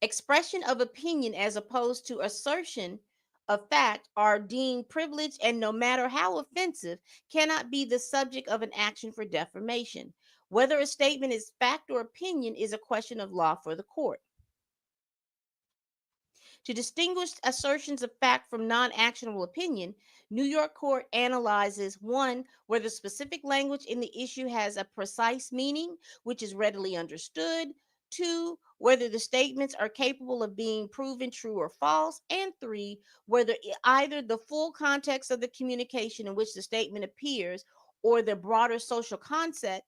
Expression of opinion as opposed to assertion of fact are deemed privileged and, no matter how offensive, cannot be the subject of an action for defamation. Whether a statement is fact or opinion is a question of law for the court. To distinguish assertions of fact from non actionable opinion, New York court analyzes one, whether specific language in the issue has a precise meaning which is readily understood, two, whether the statements are capable of being proven true or false, and three, whether either the full context of the communication in which the statement appears or the broader social context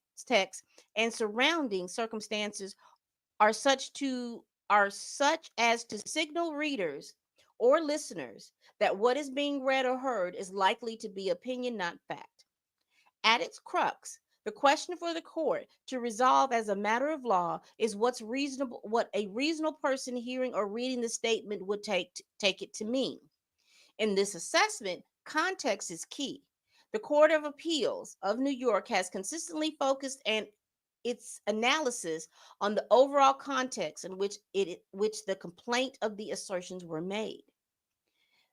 and surrounding circumstances are such as to signal readers or listeners that what is being read or heard is likely to be opinion, not fact. At its crux, the question for the court to resolve as a matter of law is what a reasonable person hearing or reading the statement would take it to mean. In this assessment, context is key. The Court of Appeals of New York has consistently focused and its analysis on the overall context in which the complaint of the assertions were made.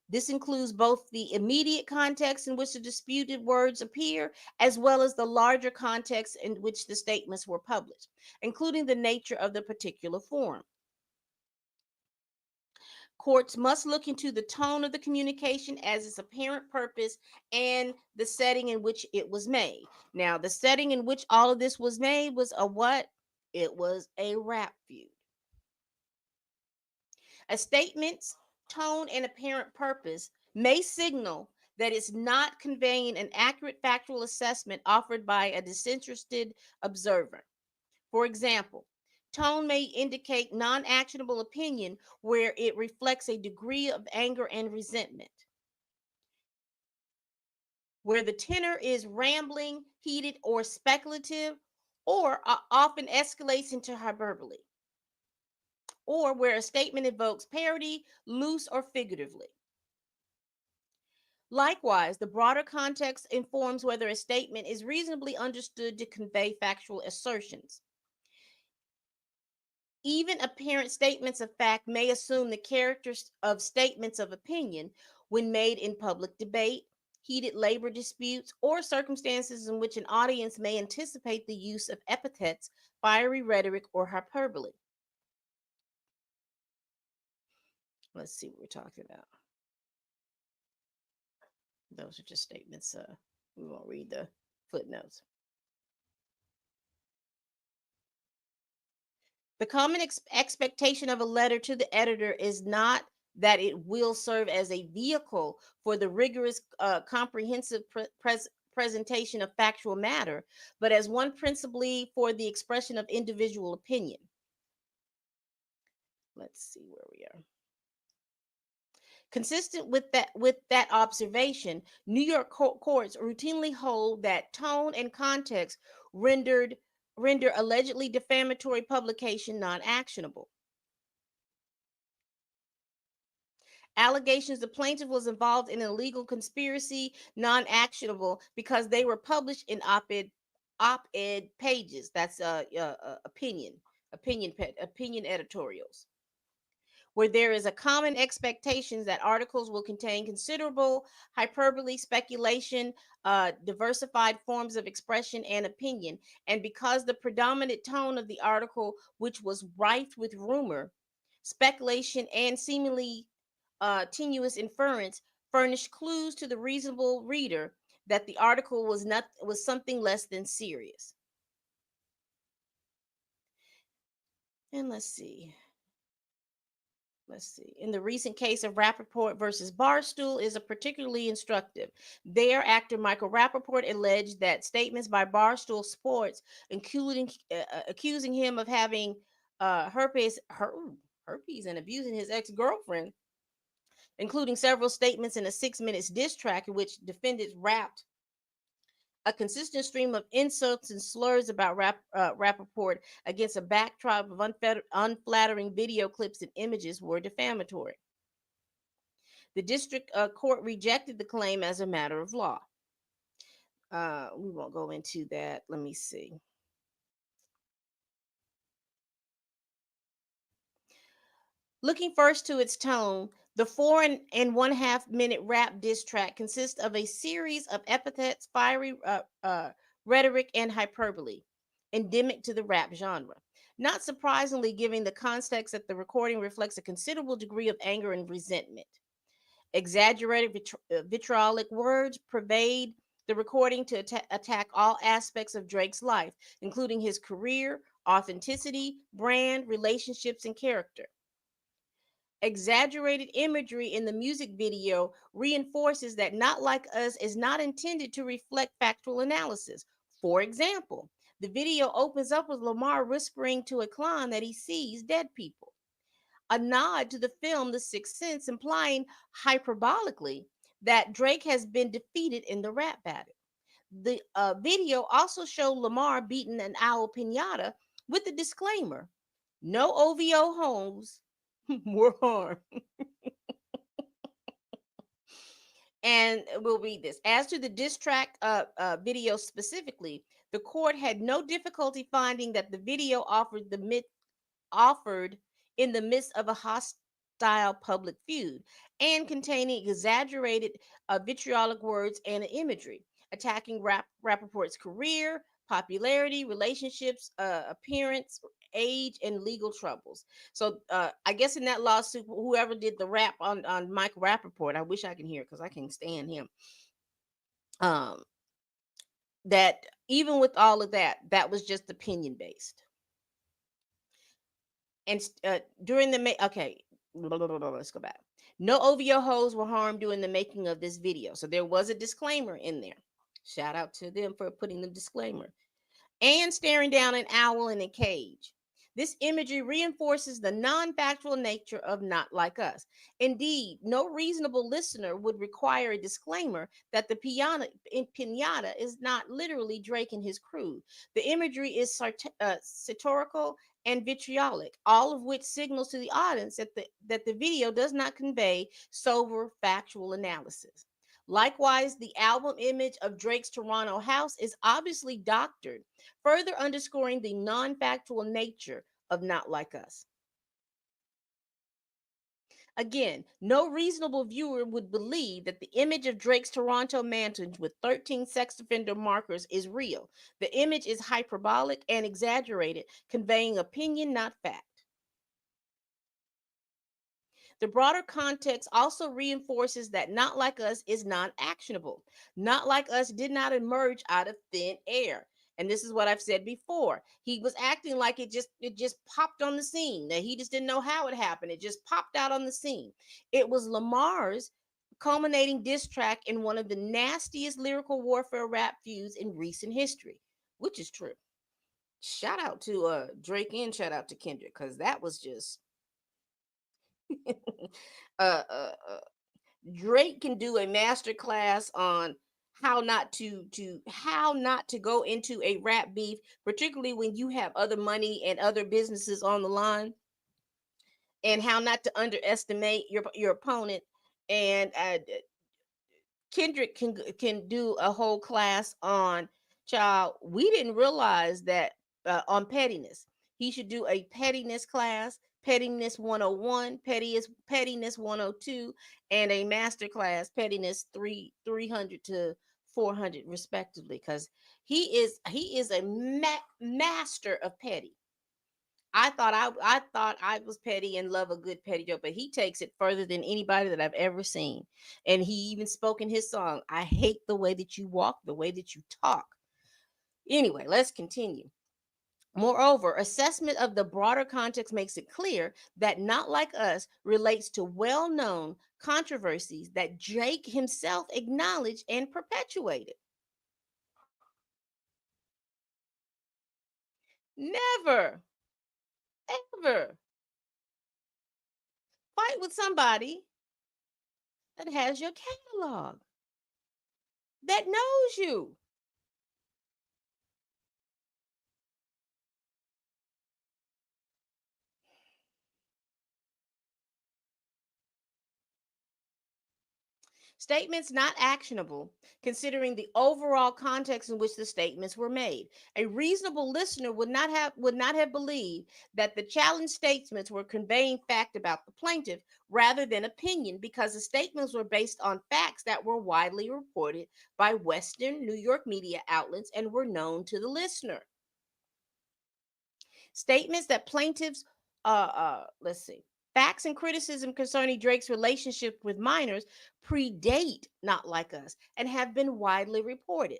This includes both the immediate context in which the disputed words appear, as well as the larger context in which the statements were published, including the nature of the particular forum. Courts must look into the tone of the communication as its apparent purpose and the setting in which it was made. Now, the setting in which all of this was made was a what? It was a rap feud. A statement's tone and apparent purpose may signal that it's not conveying an accurate factual assessment offered by a disinterested observer. For example, tone may indicate non actionable opinion where it reflects a degree of anger and resentment. Where the tenor is rambling, heated, or speculative, or often escalates into hyperbole. Or where a statement evokes parody, loose or figuratively. Likewise, the broader context informs whether a statement is reasonably understood to convey factual assertions. Even apparent statements of fact may assume the characters of statements of opinion when made in public debate, heated labor disputes, or circumstances in which an audience may anticipate the use of epithets, fiery rhetoric, or hyperbole. Let's see what we're talking about. Those are just statements. We won't read the footnotes. The common expectation of a letter to the editor is not that it will serve as a vehicle for the rigorous, comprehensive presentation of factual matter, but as one principally for the expression of individual opinion. Let's see where we are. Consistent with that observation, New York courts routinely hold that tone and context render allegedly defamatory publication non-actionable. Allegations the plaintiff was involved in an illegal conspiracy non-actionable because they were published in op-ed pages. That's opinion editorials, where there is a common expectation that articles will contain considerable hyperbole, speculation, diversified forms of expression and opinion, and because the predominant tone of the article, which was rife with rumor, speculation, and seemingly tenuous inference, furnished clues to the reasonable reader that the article was something less than serious. And let's see. In the recent case of Rappaport versus Barstool is a particularly instructive. There, actor Michael Rappaport alleged that statements by Barstool Sports, including accusing him of having herpes and abusing his ex-girlfriend, including several statements in a 6 minutes diss track in which defendants rapped a consistent stream of insults and slurs about Rappaport against a backdrop of unflattering video clips and images were defamatory. The district court rejected the claim as a matter of law. We won't go into that. Let me see. Looking first to its tone, the 4.5 minute rap diss track consists of a series of epithets, fiery rhetoric, and hyperbole, endemic to the rap genre. Not surprisingly, given the context that the recording reflects a considerable degree of anger and resentment. Exaggerated vitriolic words pervade the recording to attack all aspects of Drake's life, including his career, authenticity, brand, relationships, and character. Exaggerated imagery in the music video reinforces that Not Like Us is not intended to reflect factual analysis. For example, the video opens up with Lamar whispering to a clown that he sees dead people, a nod to the film The Sixth Sense, implying hyperbolically that Drake has been defeated in the rap battle. The video also showed Lamar beating an owl pinata with a disclaimer: no OVO homes were harmed. And we'll read this. As to the diss track video specifically, the court had no difficulty finding that the video offered in the midst of a hostile public feud and containing exaggerated vitriolic words and imagery, attacking Rappaport's career, popularity, relationships, appearance, age, and legal troubles. So I guess in that lawsuit, whoever did the rap on Mike Rappaport, I wish I can hear it because I can't stand him. Um, that even with all of that, that was just opinion based. And during the okay, let's go back. No OVO hoes were harmed during the making of this video, so there was a disclaimer in there. Shout out to them for putting the disclaimer. And staring down an owl in a cage. This imagery reinforces the non factual nature of Not Like Us. Indeed, no reasonable listener would require a disclaimer that the pinata is not literally Drake and his crew. The imagery is satirical and vitriolic, all of which signals to the audience that the video does not convey sober factual analysis. Likewise, the album image of Drake's Toronto house is obviously doctored, further underscoring the non factual nature of Not Like Us. Again, no reasonable viewer would believe that the image of Drake's Toronto mansion with 13 sex offender markers is real. The image is hyperbolic and exaggerated, conveying opinion, not fact. The broader context also reinforces that Not Like Us is not actionable. Not Like Us did not emerge out of thin air. And this is what I've said before. He was acting like it just popped on the scene. That he just didn't know how it happened. It just popped out on the scene. It was Lamar's culminating diss track in one of the nastiest lyrical warfare rap feuds in recent history, which is true. Shout out to Drake and shout out to Kendrick because that was just uh, uh, uh, Drake can do a master class on how not to go into a rap beef, particularly when you have other money and other businesses on the line, and how not to underestimate your opponent. And Kendrick can do a whole class on child. We didn't realize that on pettiness. He should do a pettiness class, pettiness 101, pettiness 102, and a master class, pettiness 300 to 400 respectively, because he is a master of petty. I thought I was petty and love a good petty joke, but he takes it further than anybody that I've ever seen. And he even spoke in his song, I hate the way that you walk, the way that you talk. Anyway, let's continue. Moreover, assessment of the broader context makes it clear that Not Like Us relates to well known controversies that Drake himself acknowledged and perpetuated. Never, ever fight with somebody that has your catalog, that knows you. Statements not actionable, considering the overall context in which the statements were made. A reasonable listener would not have believed that the challenge statements were conveying fact about the plaintiff rather than opinion, because the statements were based on facts that were widely reported by Western New York media outlets and were known to the listener. Statements that plaintiffs, let's see, facts and criticism concerning Drake's relationship with minors predate Not Like Us and have been widely reported.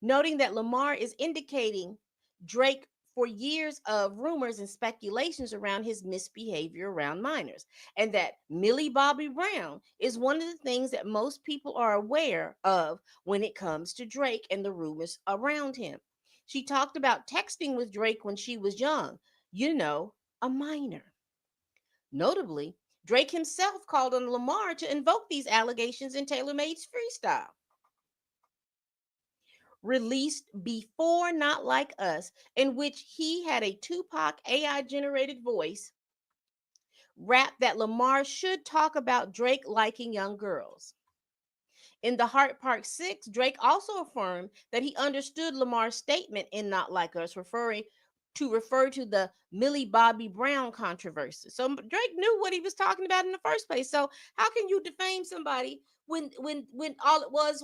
Noting that Lamar is indicating Drake for years of rumors and speculations around his misbehavior around minors, and that Millie Bobby Brown is one of the things that most people are aware of when it comes to Drake and the rumors around him. She talked about texting with Drake when she was young, a minor. Notably, Drake himself called on Lamar to invoke these allegations in Taylor Made's freestyle, released before Not Like Us, in which he had a Tupac AI generated voice rap that Lamar should talk about Drake liking young girls. In the Heart Park 6, Drake also affirmed that he understood Lamar's statement in Not Like Us, refer to the Millie Bobby Brown controversy. So Drake knew what he was talking about in the first place. So how can you defame somebody when all it was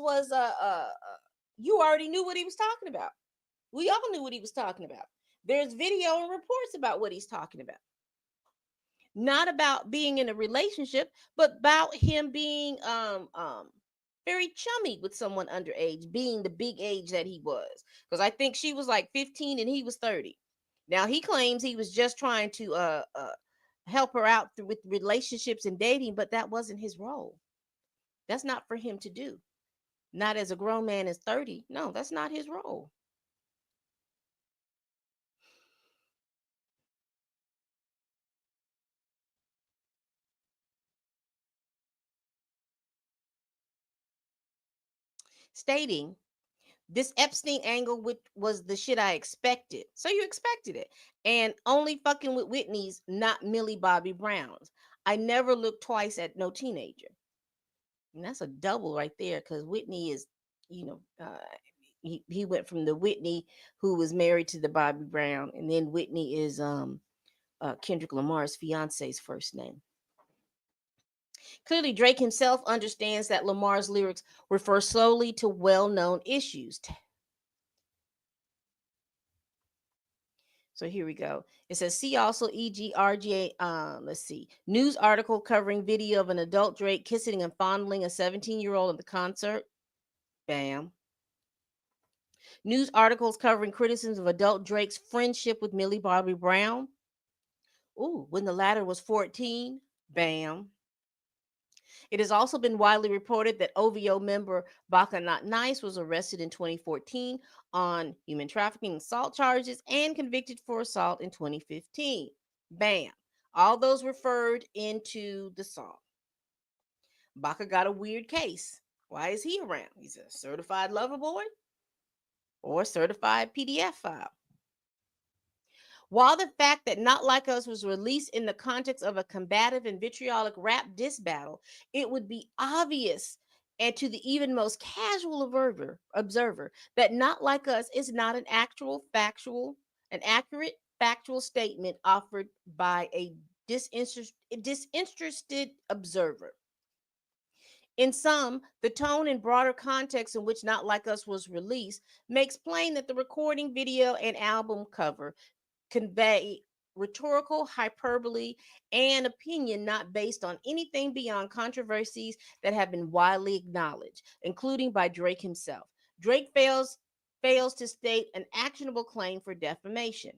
you already knew what he was talking about? We all knew what he was talking about. There's video and reports about what he's talking about. Not about being in a relationship, but about him being very chummy with someone underage, being the big age that he was. Because I think she was like 15 and he was 30. Now he claims he was just trying to help her out with relationships and dating, but that wasn't his role. That's not for him to do. Not as a grown man is 30. No, that's not his role. Stating this Epstein angle, which was the shit I expected. So you expected it. And only fucking with Whitney's, not Millie Bobby Brown's. I never looked twice at no teenager. And that's a double right there because Whitney is, you know, he went from the Whitney who was married to the Bobby Brown, and then Whitney is Kendrick Lamar's fiance's first name. Clearly, Drake himself understands that Lamar's lyrics refer solely to well known issues. So here we go. It says, see also EGRGA, let's see, news article covering video of an adult Drake kissing and fondling a 17-year-old at the concert. Bam. News articles covering criticisms of adult Drake's friendship with Millie Bobby Brown. Ooh, when the latter was 14. Bam. It has also been widely reported that OVO member Baka Not Nice was arrested in 2014 on human trafficking assault charges and convicted for assault in 2015. Bam. All those referred into the song. Baka got a weird case. Why is he around? He's a certified lover boy or a certified PDF file. While the fact that Not Like Us was released in the context of a combative and vitriolic rap diss battle, it would be obvious and to the even most casual observer that Not Like Us is not an accurate factual statement offered by a disinterested observer. In sum, the tone and broader context in which Not Like Us was released makes plain that the recording, video, and album cover convey rhetorical hyperbole and opinion not based on anything beyond controversies that have been widely acknowledged, including by Drake himself. Drake fails to state an actionable claim for defamation.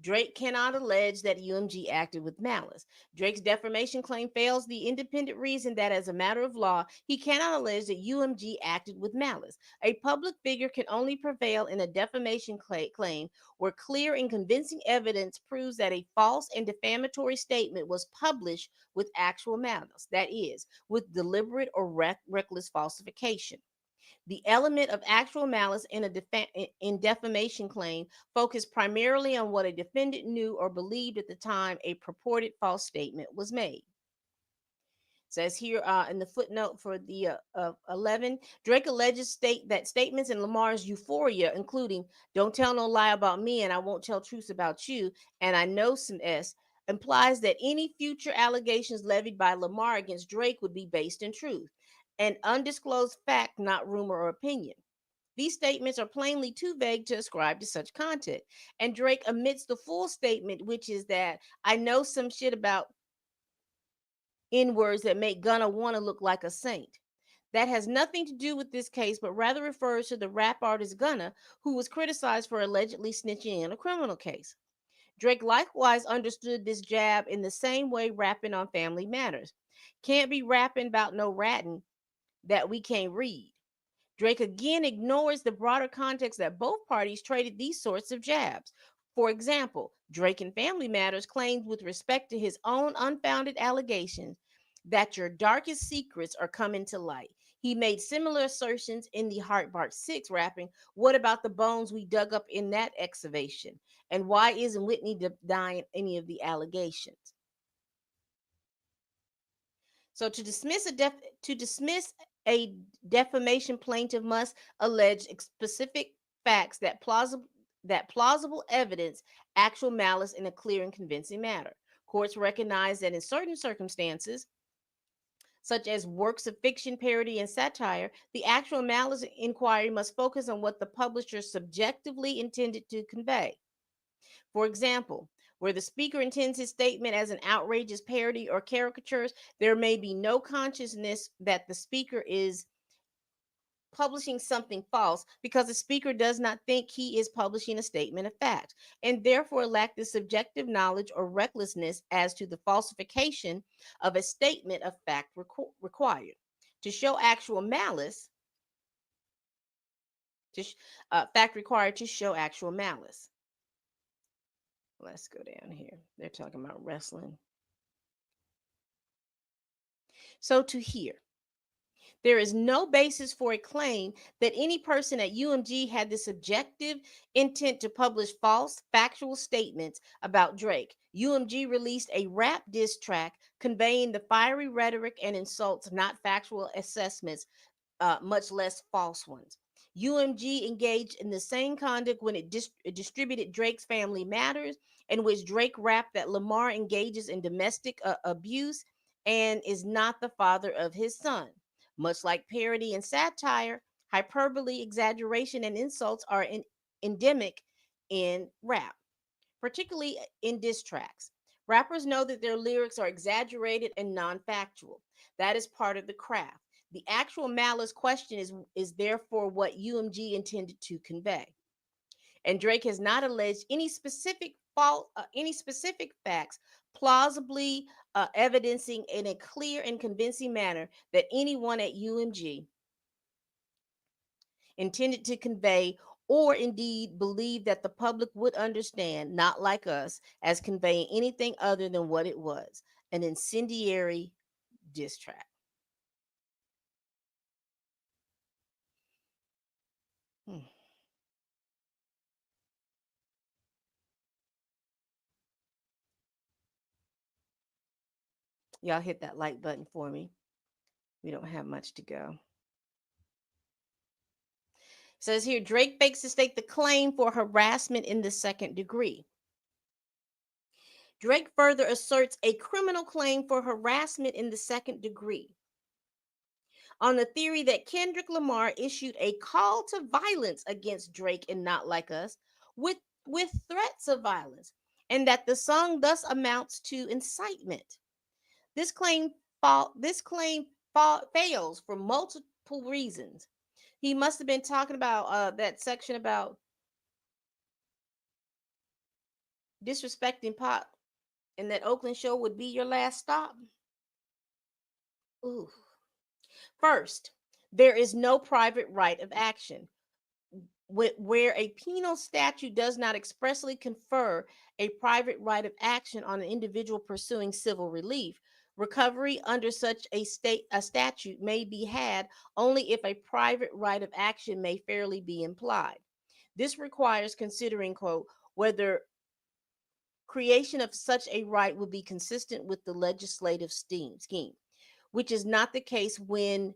Drake cannot allege that UMG acted with malice. Drake's defamation claim fails the independent reason that, as a matter of law, he cannot allege that UMG acted with malice. A public figure can only prevail in a defamation claim where clear and convincing evidence proves that a false and defamatory statement was published with actual malice, that is, with deliberate or reckless falsification. The element of actual malice in in defamation claim focused primarily on what a defendant knew or believed at the time a purported false statement was made. Says here in the footnote for the 11, Drake alleges that statements in Lamar's Euphoria, including "Don't tell no lie about me, and I won't tell truths about you," and "I know some S," implies that any future allegations levied by Lamar against Drake would be based in truth, an undisclosed fact, not rumor or opinion. These statements are plainly too vague to ascribe to such content, and Drake omits the full statement, which is that "I know some shit about N words that make Gunna wanna look like a saint." That has nothing to do with this case, but rather refers to the rap artist Gunna, who was criticized for allegedly snitching in a criminal case. Drake likewise understood this jab in the same way rapping on Family Matters. Can't be rapping about no ratting that we can't read. Drake again ignores the broader context that both parties traded these sorts of jabs. For example, Drake in Family Matters claimed with respect to his own unfounded allegations that your darkest secrets are coming to light. He made similar assertions in the Heartbark 6 rapping, "What about the bones we dug up in that excavation? And why isn't Whitney denying any of the allegations?" So to dismiss a defamation plaintiff must allege specific facts that plausible evidence actual malice in a clear and convincing manner. Courts recognize that in certain circumstances, such as works of fiction, parody, and satire, the actual malice inquiry must focus on what the publisher subjectively intended to convey. For example, where the speaker intends his statement as an outrageous parody or caricatures, there may be no consciousness that the speaker is publishing something false because the speaker does not think he is publishing a statement of fact and therefore lack the subjective knowledge or recklessness as to the falsification of a statement of fact required. To show actual malice, fact required to show actual malice. Let's go down here. They're talking about wrestling. So to hear, there is no basis for a claim that any person at UMG had the subjective intent to publish false factual statements about Drake. UMG released a rap diss track conveying the fiery rhetoric and insults, not factual assessments, much less false ones. UMG engaged in the same conduct when it distributed Drake's Family Matters, in which Drake rapped that Lamar engages in domestic abuse and is not the father of his son. Much like parody and satire, hyperbole, exaggeration, and insults are endemic in rap, particularly in diss tracks. Rappers know that their lyrics are exaggerated and non factual. That is part of the craft. The actual malice question is therefore what UMG intended to convey. And Drake has not alleged any specific facts plausibly evidencing in a clear and convincing manner that anyone at UMG intended to convey or indeed believe that the public would understand, not like us, as conveying anything other than what it was, an incendiary diss track. Hmm. Y'all hit that like button for me. We don't have much to go. It says here Drake fakes to state the claim for harassment in the second degree. Drake further asserts a criminal claim for harassment in the second degree on the theory that Kendrick Lamar issued a call to violence against Drake and Not Like Us with threats of violence, and that the song thus amounts to incitement. This fails for multiple reasons. He must have been talking about that section about disrespecting pop, and that Oakland show would be your last stop. Ooh. First, there is no private right of action. Where a penal statute does not expressly confer a private right of action on an individual pursuing civil relief, recovery under such a statute may be had only if a private right of action may fairly be implied. This requires considering, quote, whether creation of such a right would be consistent with the legislative scheme, which is not the case when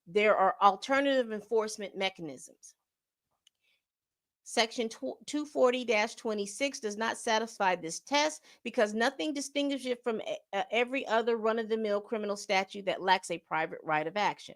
there are alternative enforcement mechanisms. Section 240-26 does not satisfy this test because nothing distinguishes it from every other run of the mill criminal statute that lacks a private right of action.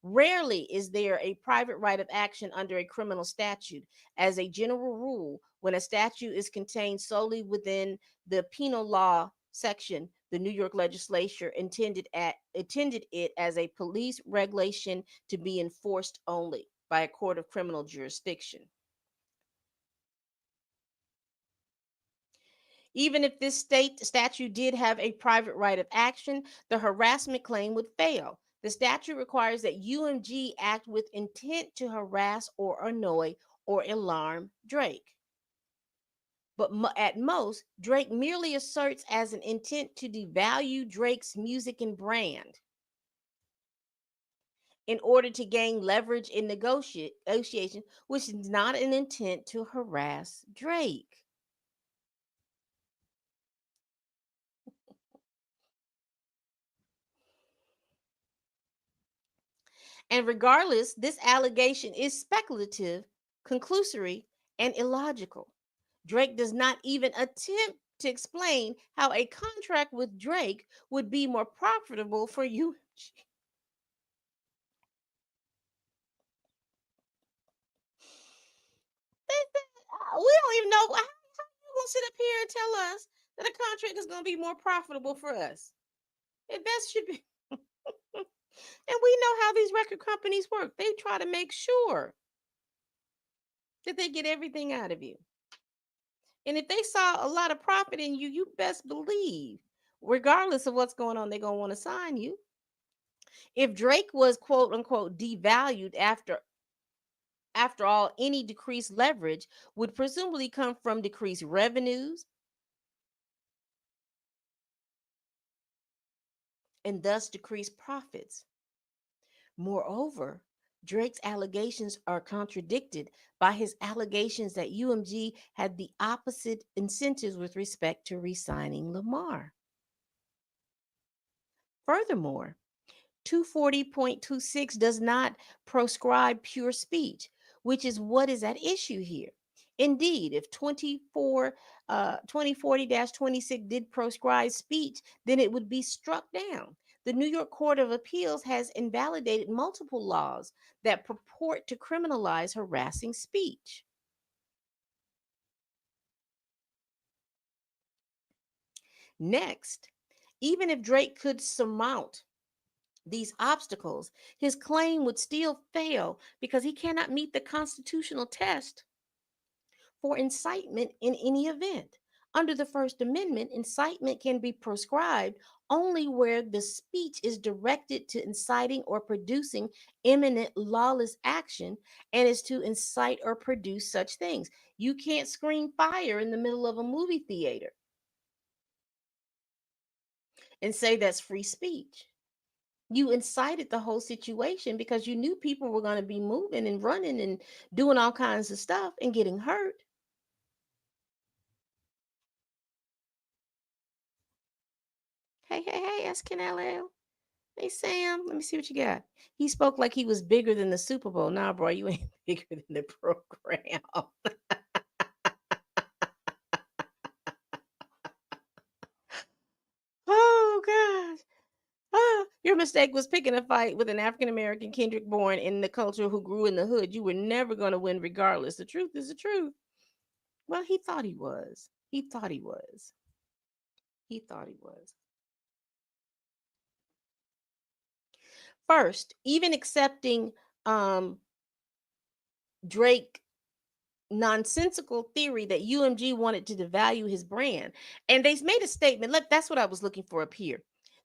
Rarely is there a private right of action under a criminal statute. As a general rule, when a statute is contained solely within the penal law section, the New York legislature intended it as a police regulation to be enforced only by a court of criminal jurisdiction. Even if this state statute did have a private right of action, the harassment claim would fail. The statute requires that UMG act with intent to harass or annoy or alarm Drake. But at most, Drake merely asserts as an intent to devalue Drake's music and brand in order to gain leverage in negotiation, which is not an intent to harass Drake. And regardless, this allegation is speculative, conclusory, and illogical. Drake does not even attempt to explain how a contract with Drake would be more profitable for you. We don't even know how you gonna sit up here and tell us that a contract is gonna be more profitable for us. It best should be. And we know how these record companies work. They try to make sure that they get everything out of you. And if they saw a lot of profit in you, you best believe, regardless of what's going on, they're gonna want to sign you. If Drake was quote unquote devalued after all, any decreased leverage would presumably come from decreased revenues and thus decreased profits. Moreover, Drake's allegations are contradicted by his allegations that UMG had the opposite incentives with respect to re signing Lamar. Furthermore, 240.26 does not proscribe pure speech, which is what is at issue here. Indeed, if 2040-26 did proscribe speech, then it would be struck down. The New York Court of Appeals has invalidated multiple laws that purport to criminalize harassing speech. Next, even if Drake could surmount these obstacles, his claim would still fail because he cannot meet the constitutional test for incitement in any event. Under the First Amendment, incitement can be proscribed only where the speech is directed to inciting or producing imminent lawless action and is to incite or produce such things. You can't scream fire in the middle of a movie theater and say that's free speech. You incited the whole situation because you knew people were going to be moving and running and doing all kinds of stuff and getting hurt. Hey, hey, hey, SKNLL. Hey, Sam, let me see what you got. He spoke like he was bigger than the Super Bowl. Nah, bro, you ain't bigger than the program. Oh, gosh. Ah, your mistake was picking a fight with an African American Kendrick born in the culture who grew in the hood. You were never going to win regardless. The truth is the truth. Well, he thought he was. He thought he was. He thought he was. First, even accepting um, Drake nonsensical theory that UMG wanted to devalue his brand. And they made a statement. Look, that's what I was looking for up here.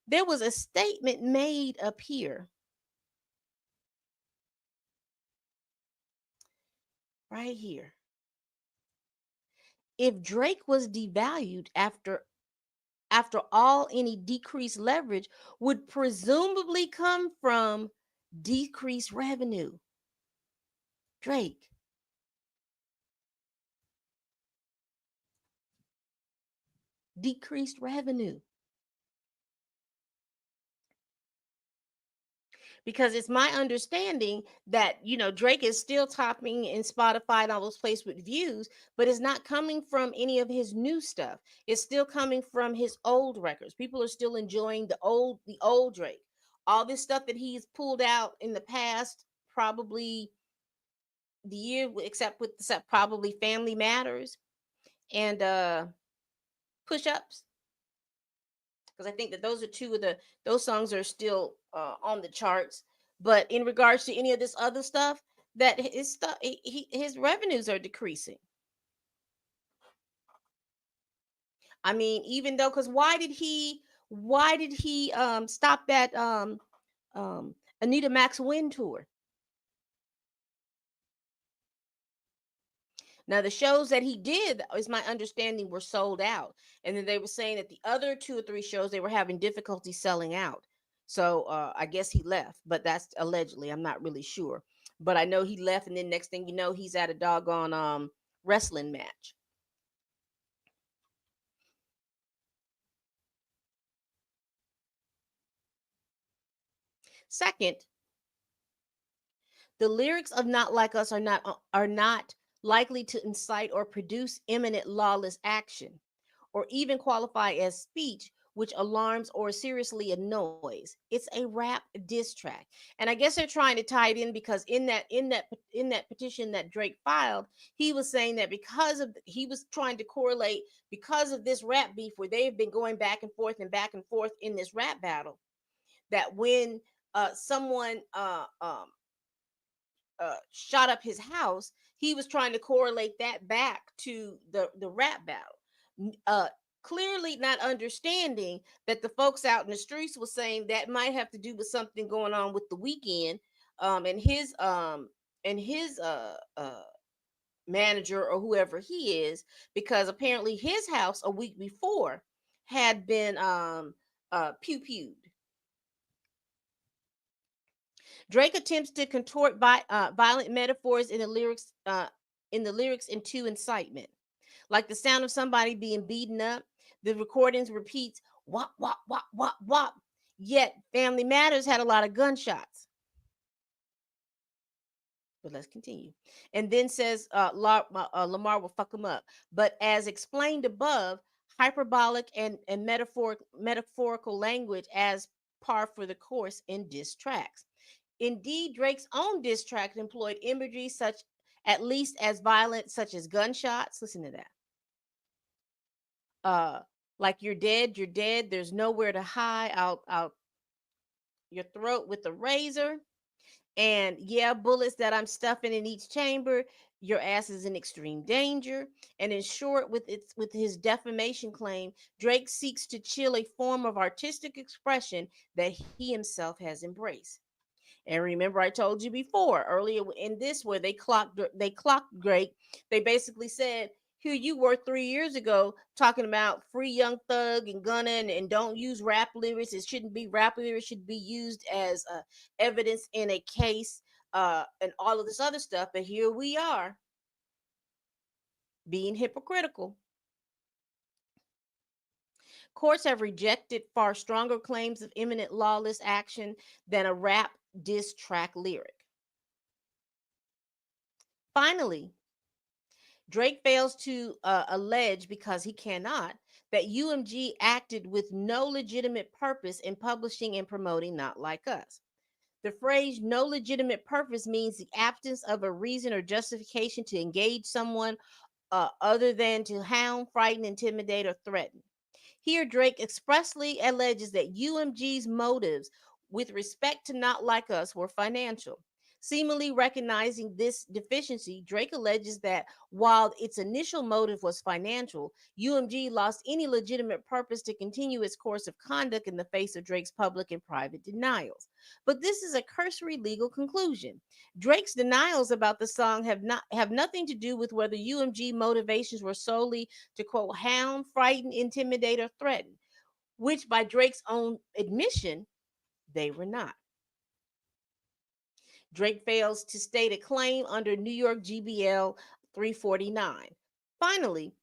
There was a statement made up here, right here. If Drake was devalued after all, any decreased leverage would presumably come from decreased revenue. Drake, decreased revenue. Because it's my understanding that Drake is still topping in Spotify and all those places with views, but it's not coming from any of his new stuff. It's still coming from his old records. People are still enjoying the old Drake. All this stuff that he's pulled out in the past, probably the year, except probably Family Matters and Push Ups, because I think that those are two of those songs are still on the charts. But in regards to any of this other stuff, that his stuff, his revenues are decreasing. I mean, even though, because why did he stop that um Anita Max Win tour? Now, the shows that he did, is my understanding, were sold out. And then they were saying that the other two or three shows, they were having difficulty selling out. So I guess he left, but that's allegedly. I'm not really sure. But I know he left, and then next thing you know, he's at a doggone wrestling match. Second, The lyrics of Not Like Us are not likely to incite or produce imminent lawless action, or even qualify as speech which alarms or seriously annoys. It's a rap diss track. And I guess they're trying to tie it in because in that petition that Drake filed, he was saying that he was trying to correlate because of this rap beef where they've been going back and forth in this rap battle, that when someone shot up his house, he was trying to correlate that back to the rap battle. Clearly not understanding that the folks out in the streets was saying that might have to do with something going on with the weekend, and his manager or whoever he is, because apparently his house a week before had been pew pewed. Drake attempts to contort violent metaphors in the lyrics into incitement, like the sound of somebody being beaten up. The recordings repeats wop wop wop wop wop. Yet Family Matters had a lot of gunshots. But let's continue. And then says Lamar will fuck him up. But as explained above, hyperbolic and metaphorical language as par for the course in diss tracks. Indeed, Drake's own diss track employed imagery such at least as violent, such as gunshots. Listen to that. Uh, like you're dead. There's nowhere to hide. Out your throat with a razor. And yeah, bullets that I'm stuffing in each chamber. Your ass is in extreme danger. And in short, with his defamation claim, Drake seeks to chill a form of artistic expression that he himself has embraced. And remember, I told you before earlier in this where they clocked Drake. They basically said, "Here you were 3 years ago talking about free Young Thug and Gunna, and don't use rap lyrics. It shouldn't be rap lyrics. Should be used as evidence in a case, and all of this other stuff." But here we are being hypocritical. Courts have rejected far stronger claims of imminent lawless action than a rap diss track lyric. Finally, Drake fails to allege, because he cannot, that UMG acted with no legitimate purpose in publishing and promoting Not Like Us. The phrase no legitimate purpose means the absence of a reason or justification to engage someone other than to hound, frighten, intimidate, or threaten. Here, Drake expressly alleges that UMG's motives with respect to Not Like Us were financial. Seemingly recognizing this deficiency, Drake alleges that while its initial motive was financial, UMG lost any legitimate purpose to continue its course of conduct in the face of Drake's public and private denials. But this is a cursory legal conclusion. Drake's denials about the song have nothing to do with whether UMG motivations were solely to quote hound, frighten, intimidate, or threaten, which by Drake's own admission, they were not. Drake fails to state a claim under New York GBL 349. Finally,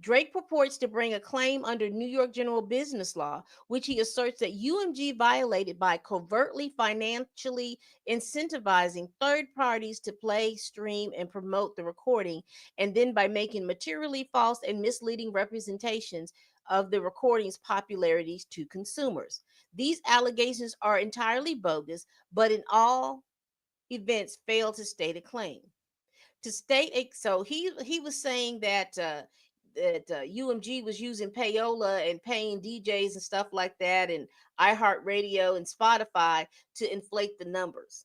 Drake purports to bring a claim under New York general business law, which he asserts that UMG violated by covertly financially incentivizing third parties to play, stream, and promote the recording, and then by making materially false and misleading representations of the recording's popularity to consumers. These allegations are entirely bogus, but in all events fail to state a claim. To state a so he was saying that UMG was using payola and paying DJs and stuff like that, and iHeartRadio and Spotify to inflate the numbers,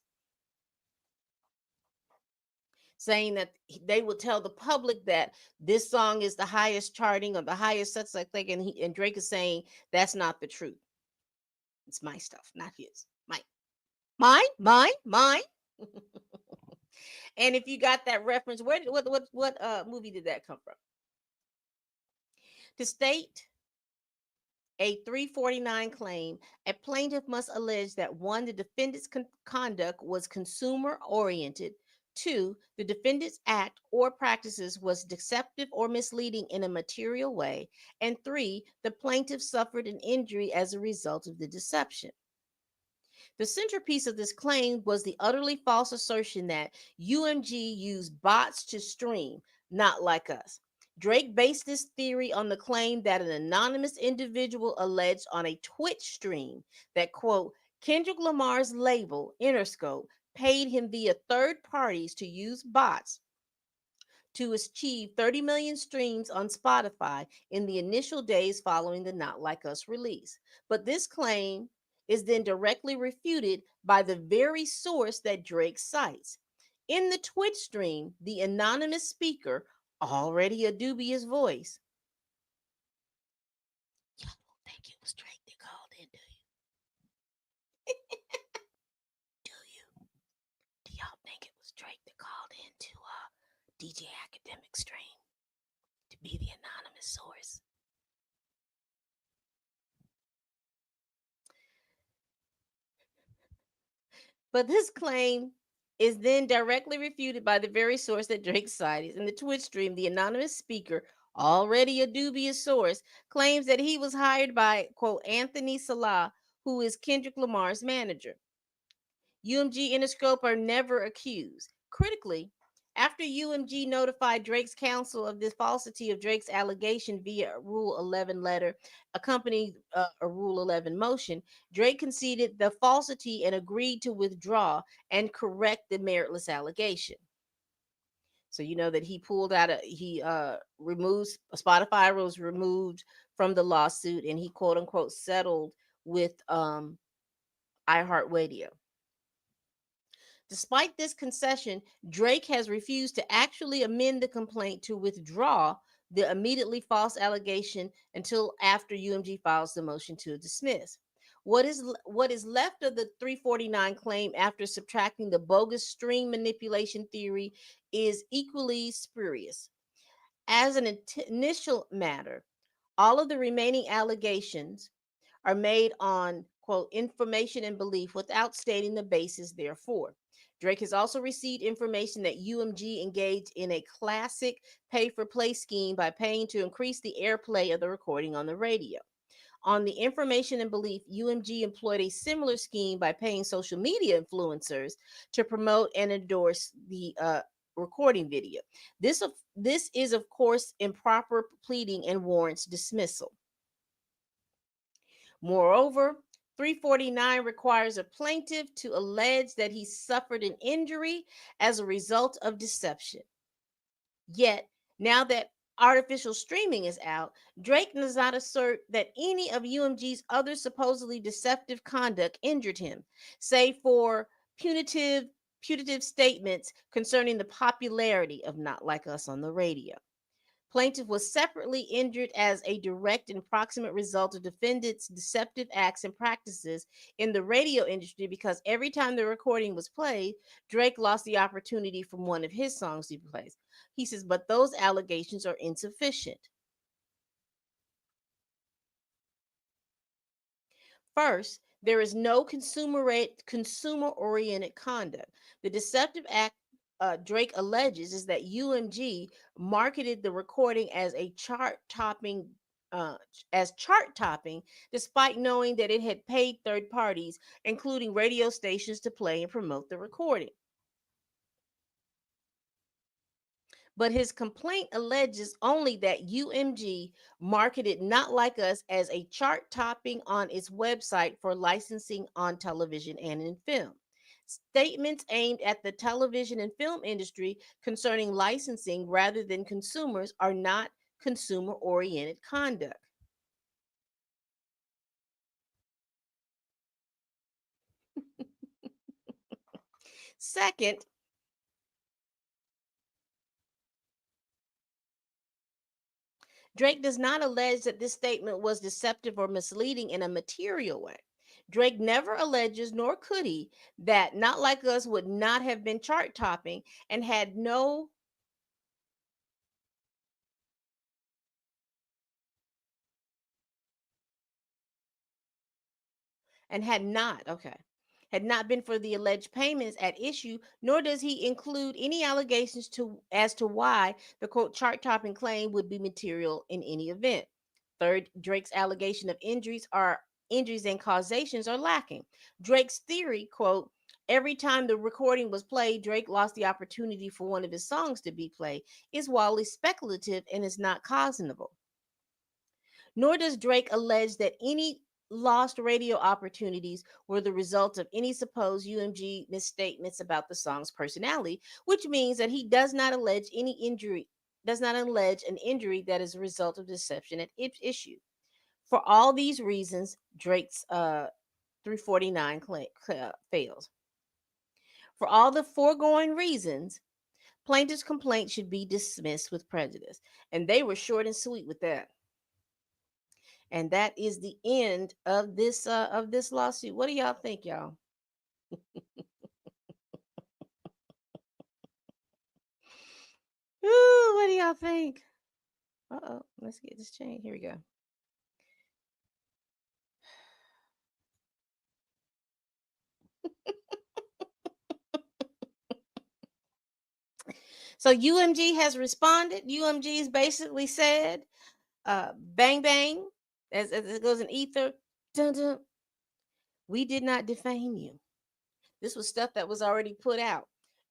saying that they would tell the public that this song is the highest charting or the highest such like thing, and Drake is saying that's not the truth. It's my stuff, not his. Mine. And if you got that reference, what movie did that come from? To state a 349 claim, a plaintiff must allege that one, the defendant's conduct was consumer oriented; two, the defendant's act or practices was deceptive or misleading in a material way; and three, the plaintiff suffered an injury as a result of the deception. The centerpiece of this claim was the utterly false assertion that UMG used bots to stream, not like us. Drake based this theory on the claim that an anonymous individual alleged on a Twitch stream that, quote, Kendrick Lamar's label, Interscope, paid him via third parties to use bots to achieve 30 million streams on Spotify in the initial days following the Not Like Us release. But this claim is then directly refuted by the very source that Drake cites. In the Twitch stream, the anonymous speaker, already a dubious voice, y'all don't think it was Drake that called in, do you? Do you? Do y'all think it was Drake that called in to DJ Academic stream to be the anonymous source? But this claim is then directly refuted by the very source that Drake cited. In the Twitch stream, the anonymous speaker, already a dubious source, claims that he was hired by, quote, Anthony Salah, who is Kendrick Lamar's manager. UMG and Interscope are never accused. Critically, after UMG notified Drake's counsel of the falsity of Drake's allegation via a Rule 11 letter accompanied a Rule 11 motion, Drake conceded the falsity and agreed to withdraw and correct the meritless allegation. So you know that he pulled out he removes Spotify was removed from the lawsuit and he quote unquote settled with iHeartRadio. Despite this concession, Drake has refused to actually amend the complaint to withdraw the immediately false allegation until after UMG files the motion to dismiss. What is left of the 349 claim after subtracting the bogus string manipulation theory is equally spurious. As an initial matter, all of the remaining allegations are made on, quote, information and belief without stating the basis therefore. Drake has also received information that UMG engaged in a classic pay for play scheme by paying to increase the airplay of the recording on the radio. On the information and belief, UMG employed a similar scheme by paying social media influencers to promote and endorse the recording video. This is, of course, improper pleading and warrants dismissal. Moreover, 349 requires a plaintiff to allege that he suffered an injury as a result of deception. Yet, now that artificial streaming is out, Drake does not assert that any of UMG's other supposedly deceptive conduct injured him, save for putative statements concerning the popularity of Not Like Us on the radio. Plaintiff was separately injured as a direct and proximate result of defendant's deceptive acts and practices in the radio industry because every time the recording was played, Drake lost the opportunity from one of his songs to be played. He says, but those allegations are insufficient. First, there is no consumer-oriented conduct. The deceptive act Drake alleges is that UMG marketed the recording as a uh, chart topping, despite knowing that it had paid third parties, including radio stations, to play and promote the recording. But his complaint alleges only that UMG marketed Not Like Us as a chart topping on its website for licensing on television and in film. Statements aimed at the television and film industry concerning licensing rather than consumers are not consumer oriented conduct. Second, Drake does not allege that this statement was deceptive or misleading in a material way. Drake never alleges, nor could he, that Not Like Us would not have been chart topping and had no and had not, okay, had not been for the alleged payments at issue, nor does he include any allegations to as to why the quote chart topping claim would be material in any event. Third, Drake's allegation of injuries are injuries and causations are lacking. Drake's theory, quote, every time the recording was played, Drake lost the opportunity for one of his songs to be played, is wildly speculative and is not cautionable. Nor does Drake allege that any lost radio opportunities were the result of any supposed UMG misstatements about the song's personality, which means that he does not allege any injury, does not allege an injury that is a result of deception at issue. For all these reasons, Drake's 349 fails. For all the foregoing reasons, plaintiff's complaint should be dismissed with prejudice. And they were short and sweet with that. And that is the end of this lawsuit. What do y'all think, y'all? Ooh, what do y'all think? Uh-oh, let's get this change. Here we go. So UMG has responded. UMG has basically said, bang bang, as it goes in ether, dun, dun, we did not defame you. This was stuff that was already put out.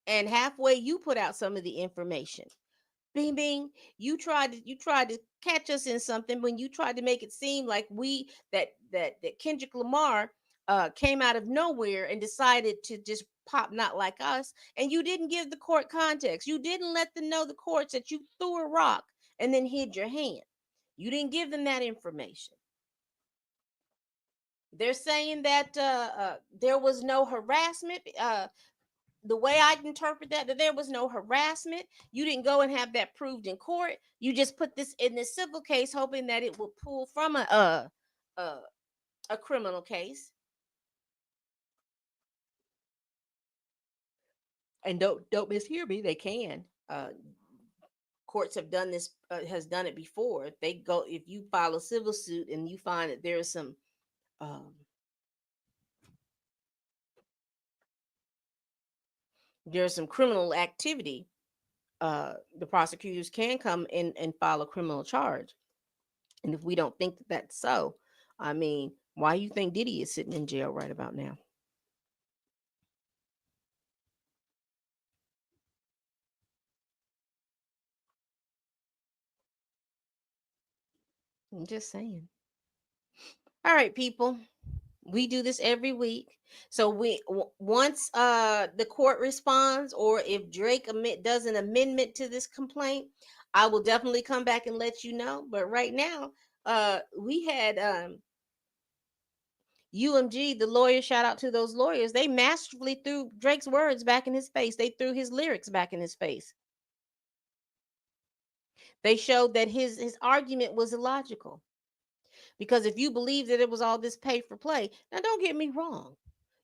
And halfway you put out some of the information. Bing bing, you tried to catch us in something when you tried to make it seem like we that Kendrick Lamar came out of nowhere and decided to just pop not like us, and you didn't give the court context. You didn't let them know, the courts, that you threw a rock and then hid your hand. You didn't give them that information. They're saying that there was no harassment. The way I interpret that there was no harassment. You didn't go and have that proved in court. You just put this in this civil case, hoping that it will pull from a criminal case. And don't mishear me. They can. Courts have done this. Has done it before. They go, if you file a civil suit and you find that there is some um, there's some criminal activity, the prosecutors can come in and file a criminal charge. And if we don't think that that's so, I mean, why you think Diddy is sitting in jail right about now? I'm just saying. All right, people. We do this every week. So once the court responds, or if Drake does an amendment to this complaint, I will definitely come back and let you know. But right now, we had UMG, the lawyer, shout out to those lawyers. They masterfully threw Drake's words back in his face. They threw his lyrics back in his face. They showed that his argument was illogical. Because if you believe that it was all this pay for play, now don't get me wrong.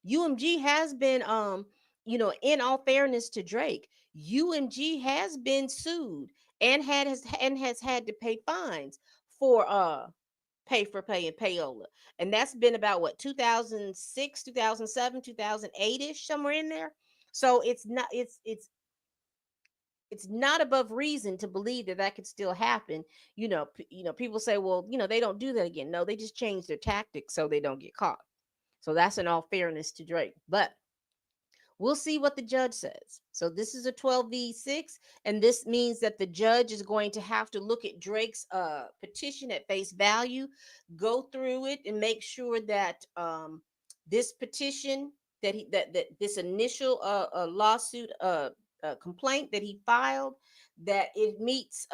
UMG has been in all fairness to Drake, UMG has been sued and has had to pay fines for pay for play and payola. And that's been about what, 2006, 2007, 2008ish, somewhere in there. So it's not above reason to believe that that could still happen. People say, well, they don't do that again. No, they just change their tactics so they don't get caught. So that's in all fairness to Drake. But we'll see what the judge says. So this is a 12v6, and this means that the judge is going to have to look at Drake's petition at face value, go through it, and make sure that this petition, that this initial lawsuit complaint that he filed, that it meets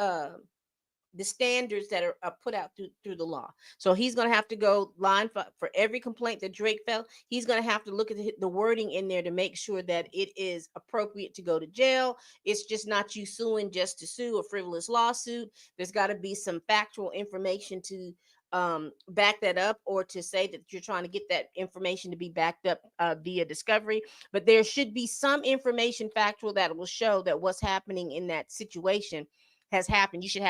the standards that are put out through the law. So he's going to have to go line for every complaint that Drake felt. He's going to have to look at the wording in there to make sure that it is appropriate to go to jail. It's just not you suing just to sue, a frivolous lawsuit. There's got to be some factual information to back that up, or to say that you're trying to get that information to be backed up via discovery. But there should be some information factual that will show that what's happening in that situation has happened. You should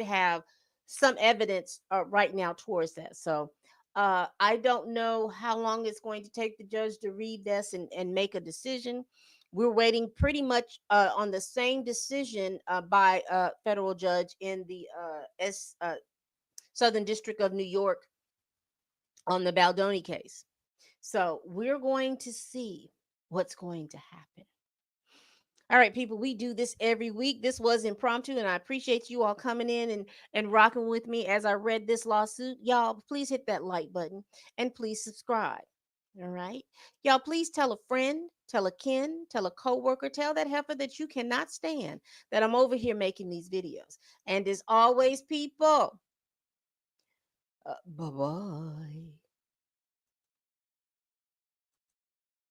have some evidence right now towards that. So I don't know how long it's going to take the judge to read this and make a decision. We're waiting pretty much on the same decision by a federal judge in the Southern District of New York on the Baldoni case. So we're going to see what's going to happen. All right, people, we do this every week. This was impromptu, and I appreciate you all coming in and rocking with me as I read this lawsuit. Y'all, please hit that like button and please subscribe. All right. Y'all, please tell a friend, tell a kin, tell a coworker, tell that heifer that you cannot stand that I'm over here making these videos. And as always, people, bye bye.